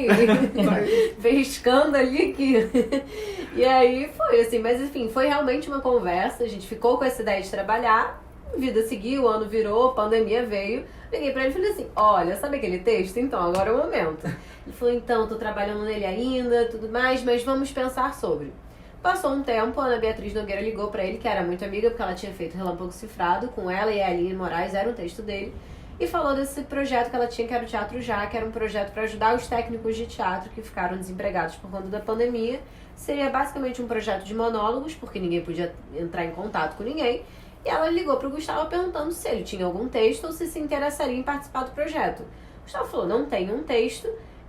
[SPEAKER 3] pescando ali que... E aí foi assim, mas enfim, foi realmente uma conversa, a gente ficou com essa ideia de trabalhar, a vida seguiu, o ano virou, a pandemia veio, liguei pra ele e falei assim, olha, sabe aquele texto? Então, agora é o momento. Ele falou, então, tô trabalhando nele ainda, tudo mais, mas vamos pensar sobre. Passou um tempo, a Ana Beatriz Nogueira ligou pra ele, que era muito amiga, porque ela tinha feito Relâmpago Cifrado com ela e a Aline Moraes, era um texto dele. e falou desse projeto que ela tinha, que era o Teatro Já, que era um projeto para ajudar os técnicos de teatro que ficaram desempregados por conta da pandemia. Seria basicamente um projeto de monólogos, porque ninguém podia entrar em contato com ninguém. E ela ligou pro Gustavo perguntando se ele tinha algum texto ou se interessaria em participar do projeto. O Gustavo falou, não tenho um texto,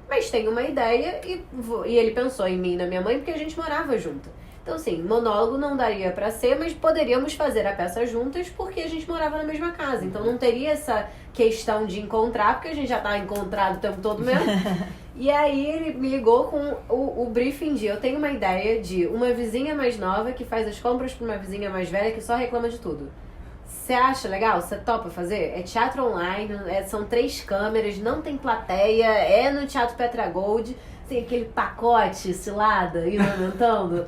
[SPEAKER 3] mas tenho uma ideia. E ele pensou em mim e na minha mãe, porque a gente morava junto. Então, assim, monólogo não daria pra ser, mas poderíamos fazer a peça juntas porque a gente morava na mesma casa. Então não teria essa questão de encontrar, porque a gente já tá encontrado o tempo todo mesmo. E aí ele me ligou com o briefing de, eu tenho uma ideia de uma vizinha mais nova que faz as compras pra uma vizinha mais velha que só reclama de tudo. Você acha legal? Você topa fazer? É teatro online, são 3 câmeras, não tem plateia, é no Teatro Petra Gold, tem aquele pacote cilada e aumentando.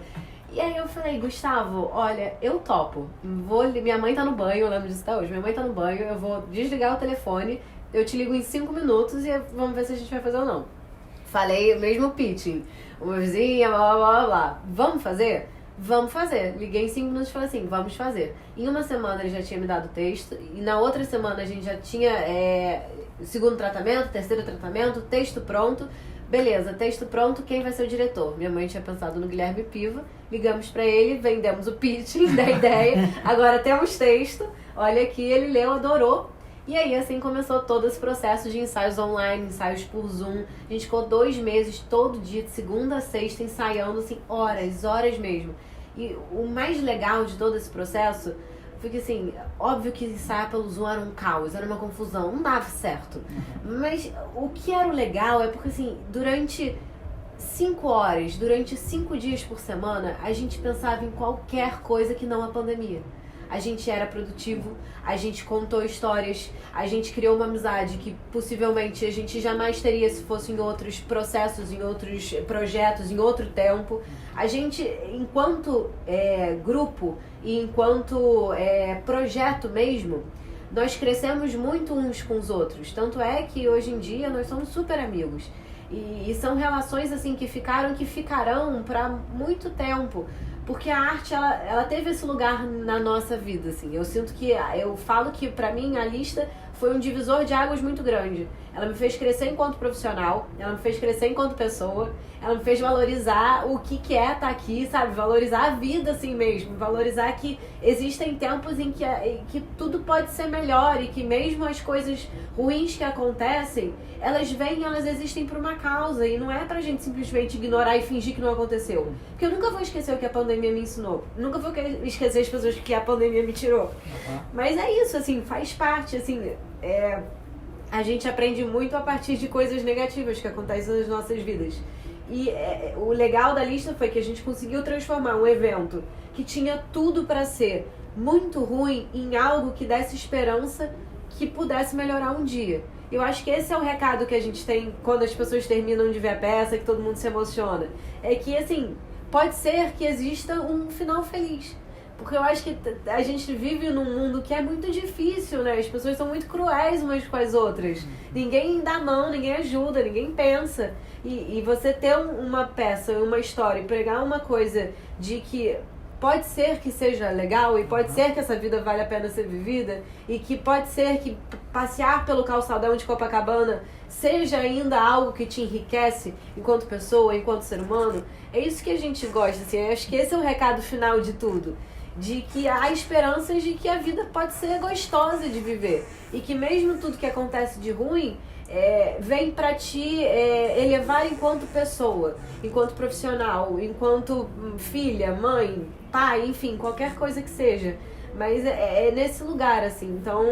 [SPEAKER 3] E aí eu falei, Gustavo, olha, eu topo. Minha mãe tá no banho, eu lembro disso até hoje. Minha mãe tá no banho, eu vou desligar o telefone, eu te ligo em 5 minutos e vamos ver se a gente vai fazer ou não. Falei o mesmo pitching. Uma vizinha, blá, blá, blá, blá. Vamos fazer? Vamos fazer. Liguei em 5 minutos e falei assim, vamos fazer. Em uma semana ele já tinha me dado o texto, e na outra semana a gente já tinha segundo tratamento, terceiro tratamento, texto pronto. Beleza, texto pronto, quem vai ser o diretor? Minha mãe tinha pensado no Guilherme Piva, ligamos pra ele, vendemos o pitching da ideia, agora temos texto, olha aqui, ele leu, adorou. E aí assim começou todo esse processo de ensaios online, ensaios por Zoom. A gente ficou 2 meses, todo dia, de segunda a sexta, ensaiando assim, horas mesmo. E o mais legal de todo esse processo foi que, assim, óbvio que ensaiar pelo Zoom era um caos, era uma confusão, não dava certo. Mas o que era o legal é porque, assim, durante 5 horas, durante 5 dias por semana, a gente pensava em qualquer coisa que não a pandemia. A gente era produtivo, a gente contou histórias, a gente criou uma amizade que possivelmente a gente jamais teria se fosse em outros processos, em outros projetos, em outro tempo. A gente, enquanto grupo e enquanto projeto mesmo, nós crescemos muito uns com os outros. Tanto é que hoje em dia nós somos super amigos. E são relações assim que ficarão para muito tempo. Porque a arte, ela teve esse lugar na nossa vida, assim. Eu falo que, pra mim, a lista foi um divisor de águas muito grande. Ela me fez crescer enquanto profissional, ela me fez crescer enquanto pessoa, ela me fez valorizar o que é estar aqui, sabe? Valorizar a vida, assim mesmo. Valorizar que existem tempos em que tudo pode ser melhor e que mesmo as coisas ruins que acontecem, elas existem por uma causa e não é pra gente simplesmente ignorar e fingir que não aconteceu. Porque eu nunca vou esquecer o que a pandemia me ensinou. Nunca vou esquecer as pessoas que a pandemia me tirou. Mas é isso, assim, faz parte, assim, a gente aprende muito a partir de coisas negativas que acontecem nas nossas vidas. E o legal da lista foi que a gente conseguiu transformar um evento que tinha tudo pra ser muito ruim em algo que desse esperança que pudesse melhorar um dia. Eu acho que esse é o recado que a gente tem quando as pessoas terminam de ver a peça, que todo mundo se emociona. É que, assim, pode ser que exista um final feliz. Porque eu acho que a gente vive num mundo que é muito difícil, né? As pessoas são muito cruéis umas com as outras. Ninguém dá mão, ninguém ajuda, ninguém pensa. E você ter uma peça, uma história, e pregar uma coisa de que pode ser que seja legal e pode ser que essa vida vale a pena ser vivida e que pode ser que passear pelo calçadão de Copacabana seja ainda algo que te enriquece enquanto pessoa, enquanto ser humano. É isso que a gente gosta, assim. Eu acho que esse é o recado final de tudo. De que há esperanças de que a vida pode ser gostosa de viver. E que mesmo tudo que acontece de ruim vem pra te elevar enquanto pessoa, enquanto profissional, enquanto filha, mãe, pai, enfim, qualquer coisa que seja. Mas é nesse lugar, assim. Então,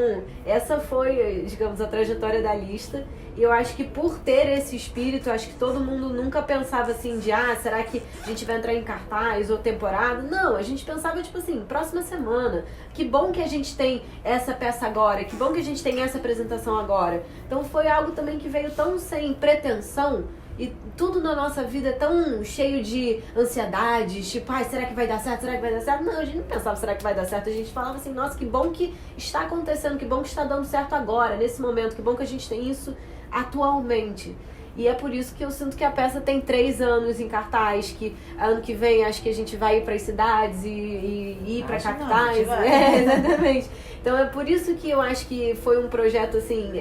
[SPEAKER 3] essa foi, digamos, a trajetória da lista. E eu acho que por ter esse espírito, acho que todo mundo nunca pensava assim de, será que a gente vai entrar em cartaz ou temporada? Não, a gente pensava, tipo assim, próxima semana. Que bom que a gente tem essa peça agora, que bom que a gente tem essa apresentação agora. Então foi algo também que veio tão sem pretensão. E tudo na nossa vida é tão cheio de ansiedades, tipo, será que vai dar certo? Será que vai dar certo? Não, a gente não pensava, será que vai dar certo? A gente falava assim, nossa, que bom que está acontecendo, que bom que está dando certo agora, nesse momento, que bom que a gente tem isso atualmente. E é por isso que eu sinto que a peça tem 3 anos em cartaz, que ano que vem acho que a gente vai ir para as cidades e ir para capitais. Exatamente. Então é por isso que eu acho que foi um projeto assim,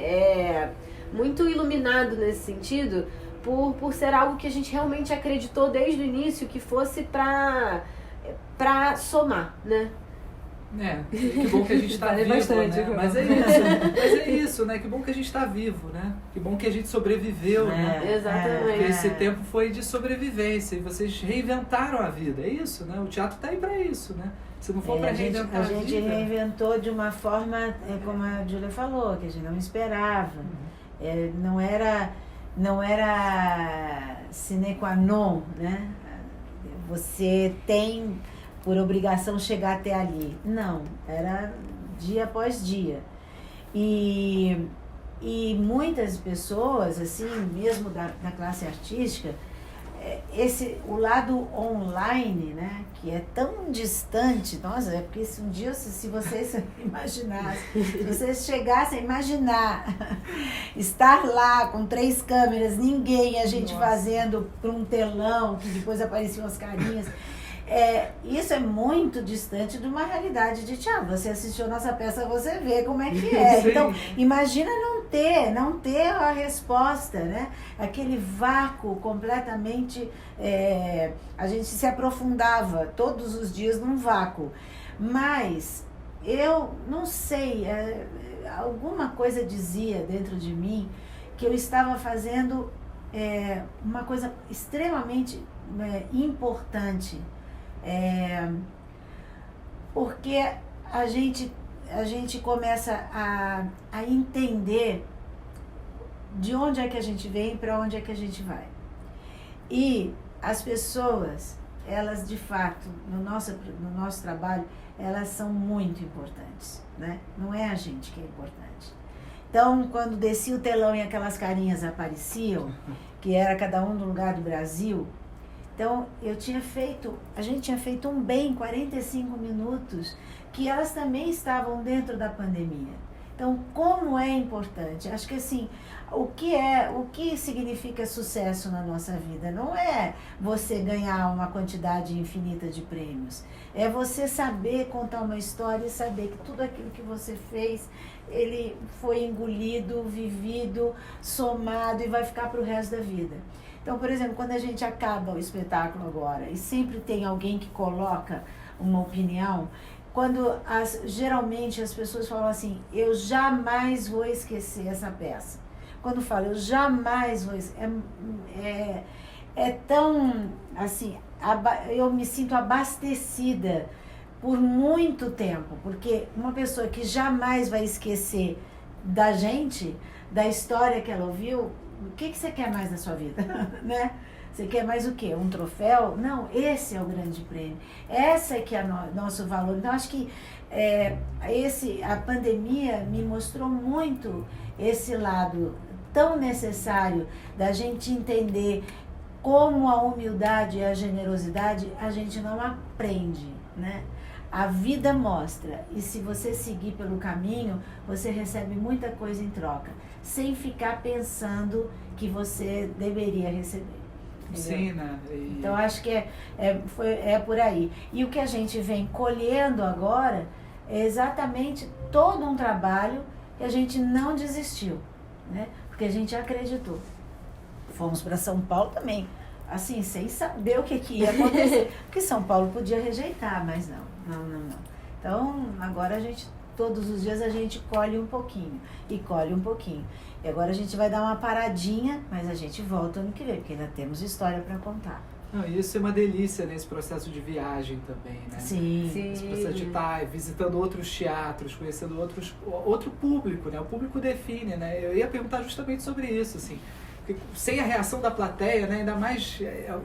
[SPEAKER 3] muito iluminado nesse sentido, por ser algo que a gente realmente acreditou desde o início que fosse para somar, né?
[SPEAKER 1] Que bom que a gente está vivo,
[SPEAKER 3] bastante,
[SPEAKER 1] né? Mas é isso, né? Que bom que a gente está vivo, né? Que bom que a gente sobreviveu, né?
[SPEAKER 3] Exatamente.
[SPEAKER 1] Porque esse tempo foi de sobrevivência e vocês reinventaram a vida, é isso, né? O teatro está aí para isso, né? Se não for para reinventar
[SPEAKER 2] a gente reinventou de uma forma, como a Júlia falou, que a gente não esperava. Não era sine qua non, né? Você tem por obrigação chegar até ali. Não, era dia após dia. E muitas pessoas, assim, mesmo da classe artística, o lado online, né, que é tão distante, nossa, é porque se um dia, se vocês imaginassem, se vocês chegassem a imaginar estar lá com 3 câmeras, ninguém, a gente fazendo para um telão, que depois apareciam as carinhas, isso é muito distante de uma realidade de teatro. Você assistiu nossa peça, você vê como é que é.
[SPEAKER 1] Sim.
[SPEAKER 2] Então, imagina não ter a resposta, né? Aquele vácuo completamente... a gente se aprofundava todos os dias num vácuo. Mas eu não sei, alguma coisa dizia dentro de mim que eu estava fazendo uma coisa extremamente importante. Porque a gente começa a entender de onde é que a gente vem e para onde é que a gente vai. E as pessoas, elas de fato, no nosso trabalho, elas são muito importantes, né? Não é a gente que é importante. Então, quando descia o telão e aquelas carinhas apareciam, que era cada um do lugar do Brasil, então a gente tinha feito um bem, 45 minutos, que elas também estavam dentro da pandemia. Então, como é importante? Acho que assim, o que significa sucesso na nossa vida? Não é você ganhar uma quantidade infinita de prêmios. É você saber contar uma história e saber que tudo aquilo que você fez, ele foi engolido, vivido, somado e vai ficar para o resto da vida. Então, por exemplo, quando a gente acaba o espetáculo agora e sempre tem alguém que coloca uma opinião, geralmente as pessoas falam assim, eu jamais vou esquecer essa peça. Quando falo, eu jamais vou esquecer, é tão, assim, eu me sinto abastecida por muito tempo, porque uma pessoa que jamais vai esquecer da gente, da história que ela ouviu, o que você quer mais na sua vida, né? Você quer mais o quê? Um troféu? Não, esse é o grande prêmio. Essa é que é nosso valor. Então, acho que a pandemia me mostrou muito esse lado tão necessário da gente entender como a humildade e a generosidade a gente não aprende, né? A vida mostra, e se você seguir pelo caminho, você recebe muita coisa em troca, sem ficar pensando que você deveria receber. Entendeu?
[SPEAKER 1] Sim, né?
[SPEAKER 2] Então, acho que é por aí. E o que a gente vem colhendo agora é exatamente todo um trabalho que a gente não desistiu, né? Porque a gente acreditou. Fomos para São Paulo também, assim, sem saber o que ia acontecer. Porque São Paulo podia rejeitar, mas não. Então, agora todos os dias a gente colhe um pouquinho, e colhe um pouquinho. E agora a gente vai dar uma paradinha, mas a gente volta ano que vem, porque ainda temos história para contar.
[SPEAKER 1] Não, isso é uma delícia nesse processo de viagem também, né?
[SPEAKER 2] Sim.
[SPEAKER 1] Esse processo de estar visitando outros teatros, conhecendo outro público, né? O público define, né? Eu ia perguntar justamente sobre isso, assim. Porque sem a reação da plateia, né? Ainda mais,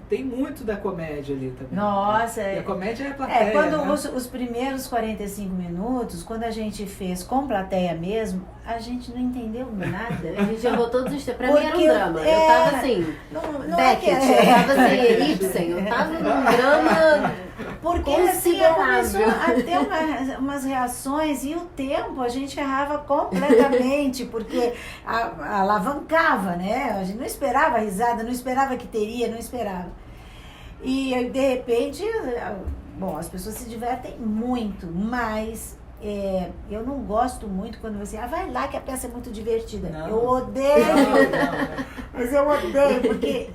[SPEAKER 1] tem muito da comédia ali também.
[SPEAKER 2] Nossa,
[SPEAKER 1] né? E a comédia é a plateia,
[SPEAKER 2] quando
[SPEAKER 1] né?
[SPEAKER 2] os primeiros 45 minutos, quando a gente fez com plateia mesmo, a gente não entendeu nada.
[SPEAKER 3] A gente errou todos os tempos. Pra mim era um drama. Eu tava assim,
[SPEAKER 2] não
[SPEAKER 3] Beckett,
[SPEAKER 2] é que
[SPEAKER 3] eu tava assim, Ibsen, eu tava num drama
[SPEAKER 2] Porque assim, começou a ter umas reações e o tempo a gente errava completamente, porque alavancava, né? A gente não esperava a risada, não esperava que teria, não esperava. E de repente, bom, as pessoas se divertem muito, mas eu não gosto muito quando você, vai lá que a peça é muito divertida. Não. Eu odeio, mas eu odeio, porque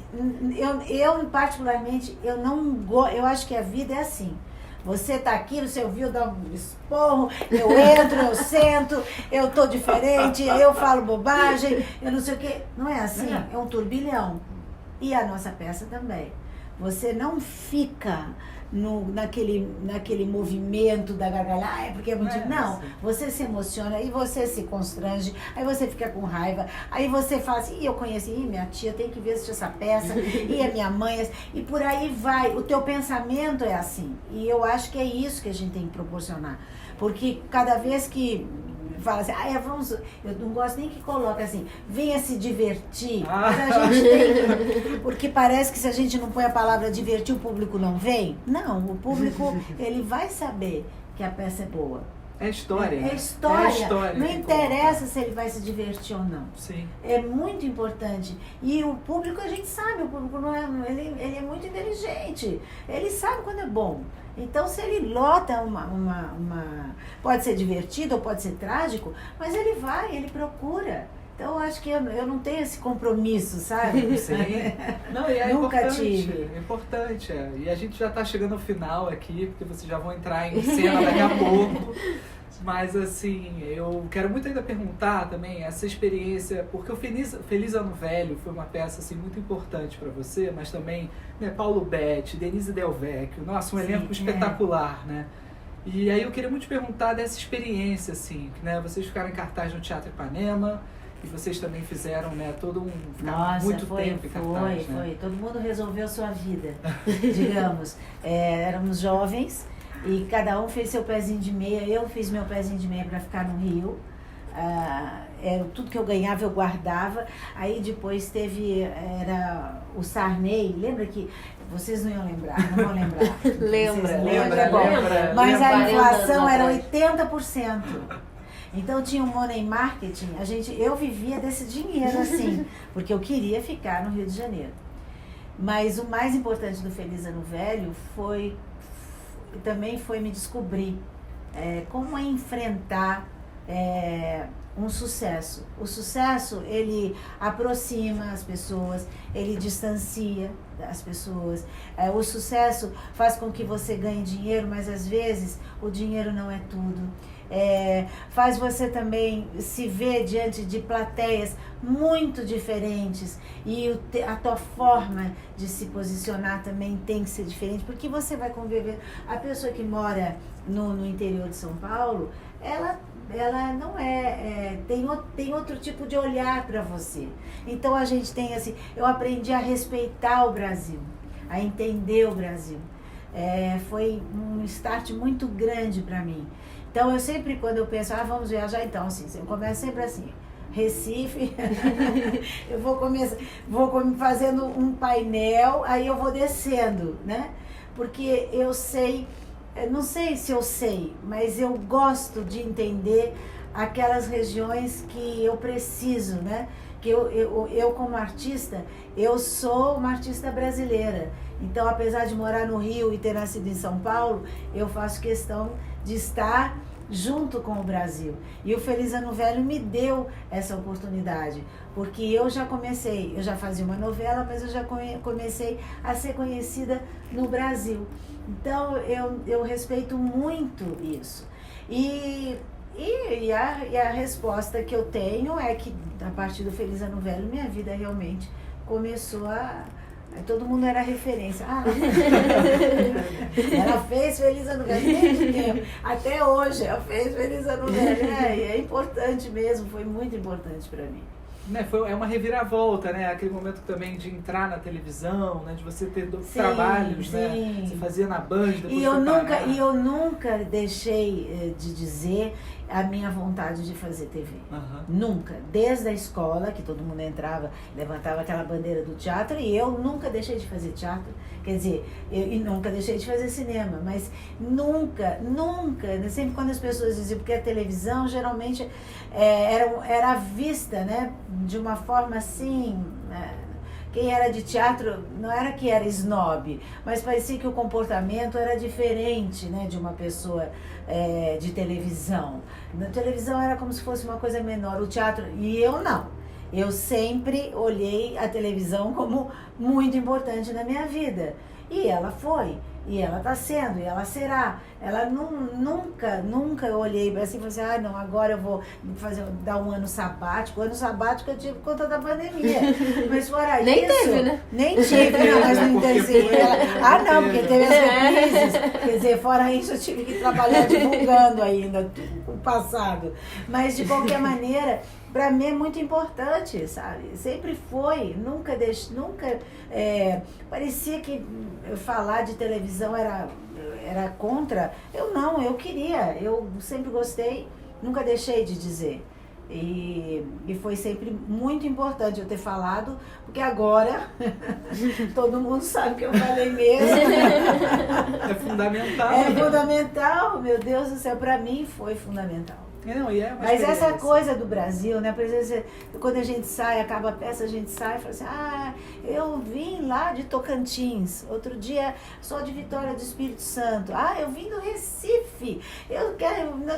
[SPEAKER 2] eu particularmente, eu acho que a vida é assim. Você tá aqui, você ouviu dar um esporro, eu entro, eu sento, eu tô diferente, eu falo bobagem, eu não sei o quê. Não é assim, é um turbilhão. E a nossa peça também. Você não fica naquele movimento da gargalhada, porque é muito... Não, você se emociona, aí você se constrange, aí você fica com raiva, aí você fala assim, eu conheci, minha tia tem que ver assistir essa peça, e a minha mãe, e por aí vai. O teu pensamento é assim, e eu acho que é isso que a gente tem que proporcionar, porque cada vez que fala assim, eu não gosto nem que coloque assim, venha se divertir, mas a gente tem, porque parece que se a gente não põe a palavra divertir, o público não vem. Não, o público, ele vai saber que a peça é boa.
[SPEAKER 1] É história.
[SPEAKER 2] É história. Não interessa se ele vai se divertir ou não.
[SPEAKER 1] Sim.
[SPEAKER 2] É muito importante. E o público, a gente sabe, o público ele é muito inteligente. Ele sabe quando é bom. Então, se ele lota pode ser divertido ou pode ser trágico, mas ele vai, ele procura. Então, eu acho que eu não tenho esse compromisso, sabe?
[SPEAKER 1] Sim. Não, e
[SPEAKER 2] Nunca
[SPEAKER 1] importante,
[SPEAKER 2] tive.
[SPEAKER 1] É importante. E a gente já está chegando ao final aqui, porque vocês já vão entrar em cena daqui a pouco. Mas, assim, eu quero muito ainda perguntar também essa experiência, porque o Feliz Ano Velho foi uma peça, assim, muito importante para você, mas também, né, Paulo Betti, Denise Del Vecchio, nossa, um elenco espetacular, né? E aí eu queria muito te perguntar dessa experiência, assim, né? Vocês ficaram em cartaz no Teatro Ipanema, e vocês também fizeram, né, muito tempo em cartaz, né?
[SPEAKER 2] Foi. Todo mundo resolveu sua vida, digamos. Éramos jovens e cada um fez seu pezinho de meia. Eu fiz meu pezinho de meia para ficar no Rio. Tudo que eu ganhava eu guardava. Aí depois era o Sarney, lembra que... Vocês não iam lembrar, não vão lembrar.
[SPEAKER 3] Lembra.
[SPEAKER 2] Mas a inflação era 80%. Então tinha um money marketing, eu vivia desse dinheiro assim, porque eu queria ficar no Rio de Janeiro. Mas o mais importante do Feliz Ano Velho também foi me descobrir como enfrentar um sucesso. O sucesso, ele aproxima as pessoas, ele distancia as pessoas. O sucesso faz com que você ganhe dinheiro, mas às vezes o dinheiro não é tudo. Faz você também se ver diante de plateias muito diferentes e a tua forma de se posicionar também tem que ser diferente, porque você vai conviver. A pessoa que mora no interior de São Paulo, ela não tem outro tipo de olhar para você. Então a gente tem assim, eu aprendi a respeitar o Brasil, a entender o Brasil. Foi um start muito grande para mim. Então eu sempre, quando eu penso, vamos viajar, então assim, eu começo sempre assim, Recife, eu vou fazendo um painel, aí eu vou descendo, né? Porque eu sei, não sei se eu sei, mas eu gosto de entender aquelas regiões que eu preciso, né? Que eu como artista, eu sou uma artista brasileira. Então, apesar de morar no Rio e ter nascido em São Paulo, eu faço questão de estar junto com o Brasil. E o Feliz Ano Velho me deu essa oportunidade, porque eu já fazia uma novela, mas eu já comecei a ser conhecida no Brasil. Então, eu respeito muito isso. E a resposta que eu tenho é que, a partir do Feliz Ano Velho, minha vida realmente começou todo mundo era referência. Ela fez Feliz Ano Velho desde tempo. Até hoje ela fez Feliz Ano Velho. É importante mesmo, foi muito importante para mim.
[SPEAKER 1] né, é uma reviravolta, né? Aquele momento também de entrar na televisão, né? De você ter trabalhos, né? Você fazia na Band, depois
[SPEAKER 2] e eu nunca deixei de dizer a minha vontade de fazer TV. Nunca. Desde a escola, que todo mundo entrava, levantava aquela bandeira do teatro, e eu nunca deixei de fazer teatro. Quer dizer, e nunca deixei de fazer cinema, mas nunca, né? Sempre quando as pessoas diziam, porque a televisão geralmente era vista, né, de uma forma assim, né? Quem era de teatro não era que era snob, mas parecia que o comportamento era diferente, né, de uma pessoa de televisão. Na televisão era como se fosse uma coisa menor, o teatro, e eu não. Eu sempre olhei a televisão como muito importante na minha vida. E ela foi, e ela está sendo, e ela será. Ela nunca eu olhei assim e falei assim, não, agora eu vou dar um ano sabático. O ano sabático eu tive por conta da pandemia. Mas fora
[SPEAKER 3] nem
[SPEAKER 2] isso...
[SPEAKER 3] teve, né?
[SPEAKER 2] Nem tive, não, mas não intensei. Não, porque teve as reprises. Quer dizer, fora isso eu tive que trabalhar divulgando ainda o passado. Mas de qualquer maneira... Para mim é muito importante, sabe? Sempre foi, nunca parecia que falar de televisão era contra. Eu queria, eu sempre gostei, nunca deixei de dizer. E foi sempre muito importante eu ter falado, porque agora todo mundo sabe que eu falei mesmo.
[SPEAKER 1] É fundamental.
[SPEAKER 2] É fundamental, meu Deus do céu, para mim foi fundamental. Mas essa coisa do Brasil, né? Por exemplo, quando a gente sai, acaba a peça, a gente sai e fala assim, eu vim lá de Tocantins, outro dia sou de Vitória do Espírito Santo, eu vim do Recife, eu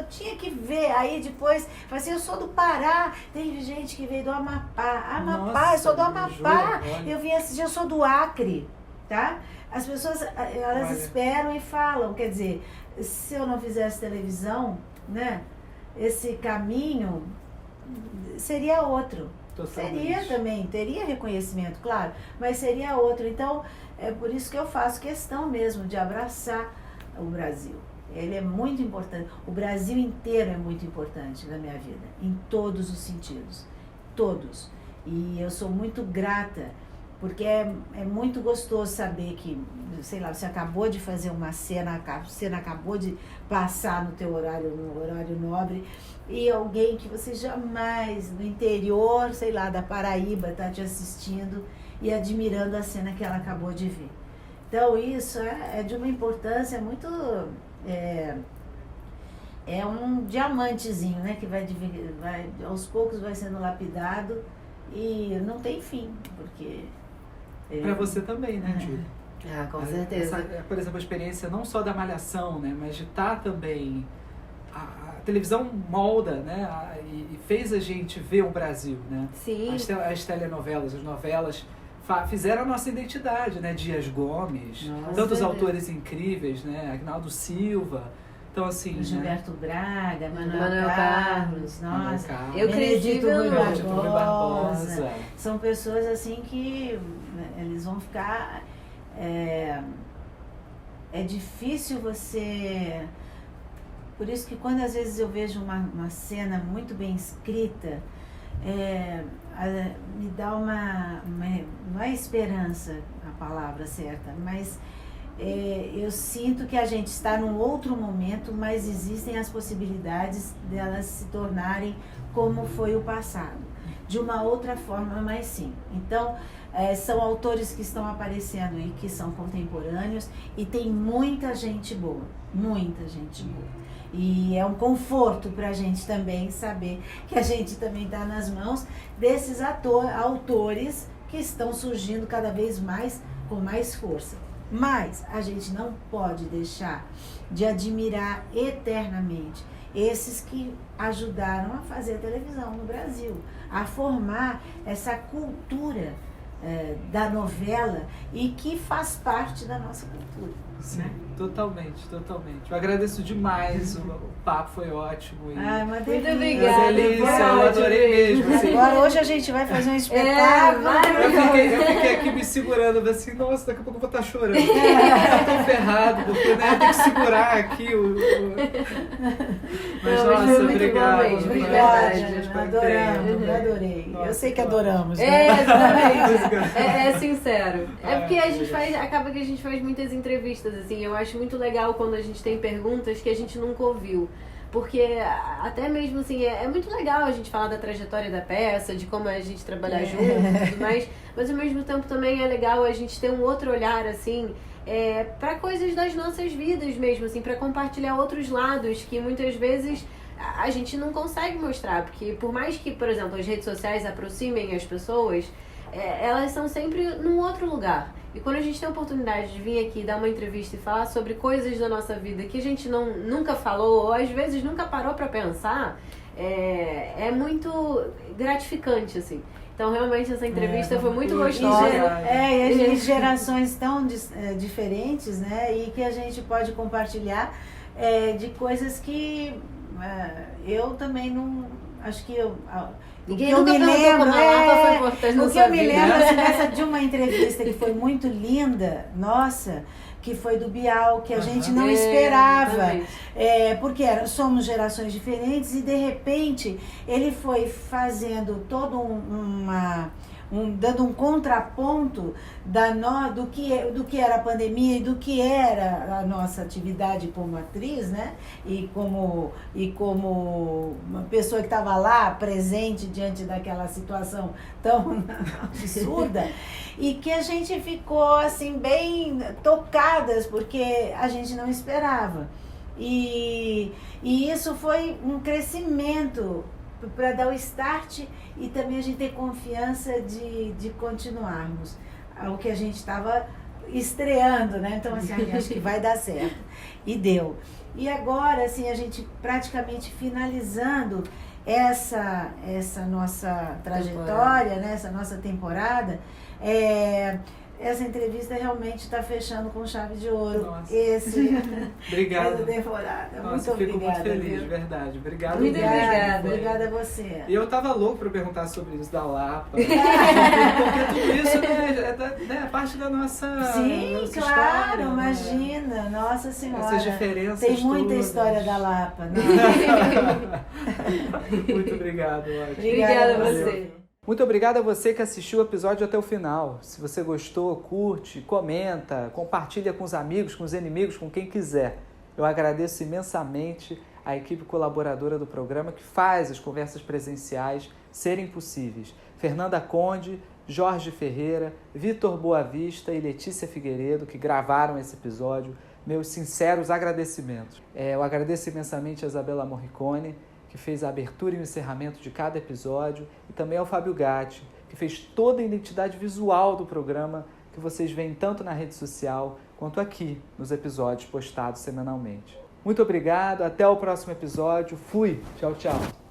[SPEAKER 2] tinha que ver, aí depois, fala assim, eu sou do Pará, tem gente que veio do Amapá,
[SPEAKER 1] Nossa,
[SPEAKER 2] eu sou do Amapá,
[SPEAKER 1] Jura,
[SPEAKER 2] eu vim assistir, eu sou do Acre, tá? As pessoas, elas esperam e falam, quer dizer, se eu não fizesse televisão, né? Esse caminho seria outro. Totalmente. Teria reconhecimento, claro, mas seria outro. Então, é por isso que eu faço questão mesmo de abraçar o Brasil. Ele é muito importante. O Brasil inteiro é muito importante na minha vida, em todos os sentidos. Todos. E eu sou muito grata, porque é muito gostoso saber que, sei lá, você acabou de fazer uma cena, a cena acabou de passar no teu horário, no horário nobre, e alguém que você jamais, no interior, sei lá, da Paraíba, está te assistindo e admirando a cena que ela acabou de ver. Então isso é de uma importância muito... É um diamantezinho, né, que vai aos poucos vai sendo lapidado e não tem fim, porque...
[SPEAKER 1] Para você também, né, Júlia?
[SPEAKER 3] Com certeza.
[SPEAKER 1] Por exemplo, a experiência não só da malhação, né, mas de estar também... A televisão molda, né, e fez a gente ver o Brasil, né?
[SPEAKER 3] Sim.
[SPEAKER 1] As telenovelas, as novelas fizeram a nossa identidade, né? Dias Gomes, tantos autores incríveis, né? Agnaldo Silva. Então, assim,
[SPEAKER 2] Gilberto Braga, Manuel Carlos, nossa,
[SPEAKER 3] eu cresci vendo
[SPEAKER 2] Rui Barbosa. São pessoas assim que eles vão ficar... É difícil você... Por isso que quando às vezes eu vejo uma cena muito bem escrita, me dá uma... Não é esperança a palavra certa, mas... eu sinto que a gente está num outro momento, mas existem as possibilidades delas se tornarem como foi o passado. De uma outra forma, mas sim. Então, são autores que estão aparecendo e que são contemporâneos e tem muita gente boa, muita gente boa. E é um conforto para a gente também saber que a gente também está nas mãos desses autores que estão surgindo cada vez mais com mais força. Mas a gente não pode deixar de admirar eternamente esses que ajudaram a fazer a televisão no Brasil, a formar essa cultura da novela e que faz parte da nossa cultura.
[SPEAKER 1] Sim, totalmente. Eu agradeço demais, o papo foi ótimo.
[SPEAKER 2] Ai, uma
[SPEAKER 3] Muito
[SPEAKER 2] delícia.
[SPEAKER 3] obrigada.
[SPEAKER 1] Delícia, eu adorei mesmo. Assim.
[SPEAKER 2] Agora hoje a gente vai fazer um espetáculo.
[SPEAKER 1] Eu fiquei aqui me segurando, assim, nossa, daqui a pouco eu vou estar chorando. Eu tô ferrado, porque né, eu tenho que segurar aqui Mas,
[SPEAKER 3] Não,
[SPEAKER 1] nossa,
[SPEAKER 3] muito
[SPEAKER 1] obrigado.
[SPEAKER 3] bom mesmo,
[SPEAKER 2] Obrigada,
[SPEAKER 3] verdade.
[SPEAKER 2] adoramos, adorei.
[SPEAKER 1] Nossa,
[SPEAKER 2] Eu sei que
[SPEAKER 1] claro.
[SPEAKER 2] adoramos,
[SPEAKER 3] É,
[SPEAKER 2] né?
[SPEAKER 3] exatamente. É sincero. É porque a gente
[SPEAKER 1] legal.
[SPEAKER 3] acaba que a gente faz muitas entrevistas, assim. Eu acho muito legal quando a gente tem perguntas que a gente nunca ouviu. Porque até mesmo assim, é muito legal a gente falar da trajetória da peça, de como a gente trabalhar junto e tudo mais, mas ao mesmo tempo também é legal a gente ter um outro olhar, assim, para coisas das nossas vidas mesmo, assim, para compartilhar outros lados que muitas vezes a gente não consegue mostrar, porque por mais que, por exemplo, as redes sociais aproximem as pessoas, elas são sempre num outro lugar. E quando a gente tem a oportunidade de vir aqui dar uma entrevista e falar sobre coisas da nossa vida que a gente nunca falou, ou às vezes nunca parou para pensar, é muito gratificante, assim. Então, realmente, essa entrevista foi muito gostosa.
[SPEAKER 2] E as gerações tão diferentes, né? E que a gente pode compartilhar de coisas que eu também não... Acho que
[SPEAKER 3] Ninguém nunca perguntou como a Lapa foi importante na
[SPEAKER 2] o que
[SPEAKER 3] sua
[SPEAKER 2] eu me
[SPEAKER 3] vida.
[SPEAKER 2] lembro de uma entrevista que foi muito linda, nossa, que foi do Bial, que a gente não esperava. Porque somos gerações diferentes e de repente ele foi fazendo todo dando um contraponto do que era a pandemia e do que era a nossa atividade como atriz, né? E como uma pessoa que estava lá presente diante daquela situação tão absurda e que a gente ficou assim bem tocadas porque a gente não esperava. E isso foi um crescimento para dar o start e também a gente ter confiança de continuarmos o que a gente estava estreando, né? Então, assim, acho que vai dar certo. E deu. E agora, assim, a gente praticamente finalizando essa nossa trajetória, né? Essa nossa temporada, essa entrevista realmente está fechando com chave de ouro.
[SPEAKER 1] Nossa.
[SPEAKER 2] Essa
[SPEAKER 1] Obrigado.
[SPEAKER 2] temporada.
[SPEAKER 1] Nossa,
[SPEAKER 2] muito
[SPEAKER 1] fico
[SPEAKER 2] obrigada.
[SPEAKER 1] muito feliz,
[SPEAKER 2] Viu?
[SPEAKER 1] verdade. Obrigado.
[SPEAKER 3] Muito
[SPEAKER 1] mesmo.
[SPEAKER 3] obrigada.
[SPEAKER 2] Obrigada a você.
[SPEAKER 1] E eu tava louco pra perguntar sobre isso da Lapa. Porque tudo isso é parte da nossa.
[SPEAKER 2] Sim,
[SPEAKER 1] nossa
[SPEAKER 2] claro,
[SPEAKER 1] história,
[SPEAKER 2] imagina.
[SPEAKER 1] Né?
[SPEAKER 2] Nossa Senhora.
[SPEAKER 1] Essas diferenças.
[SPEAKER 2] Tem muita
[SPEAKER 1] todas.
[SPEAKER 2] história da Lapa, né?
[SPEAKER 1] Muito obrigado, ótimo.
[SPEAKER 3] Obrigada a
[SPEAKER 2] Valeu.
[SPEAKER 3] você.
[SPEAKER 1] Muito obrigado a você que assistiu o episódio até o final. Se você gostou, curte, comenta, compartilha com os amigos, com os inimigos, com quem quiser. Eu agradeço imensamente a equipe colaboradora do programa que faz as conversas presenciais serem possíveis. Fernanda Conde, Jorge Ferreira, Vitor Boavista e Letícia Figueiredo, que gravaram esse episódio. Meus sinceros agradecimentos. Eu agradeço imensamente a Isabela Morricone, que fez a abertura e o encerramento de cada episódio, e também ao Fábio Gatti, que fez toda a identidade visual do programa, que vocês veem tanto na rede social quanto aqui nos episódios postados semanalmente. Muito obrigado, até o próximo episódio. Fui! Tchau, tchau!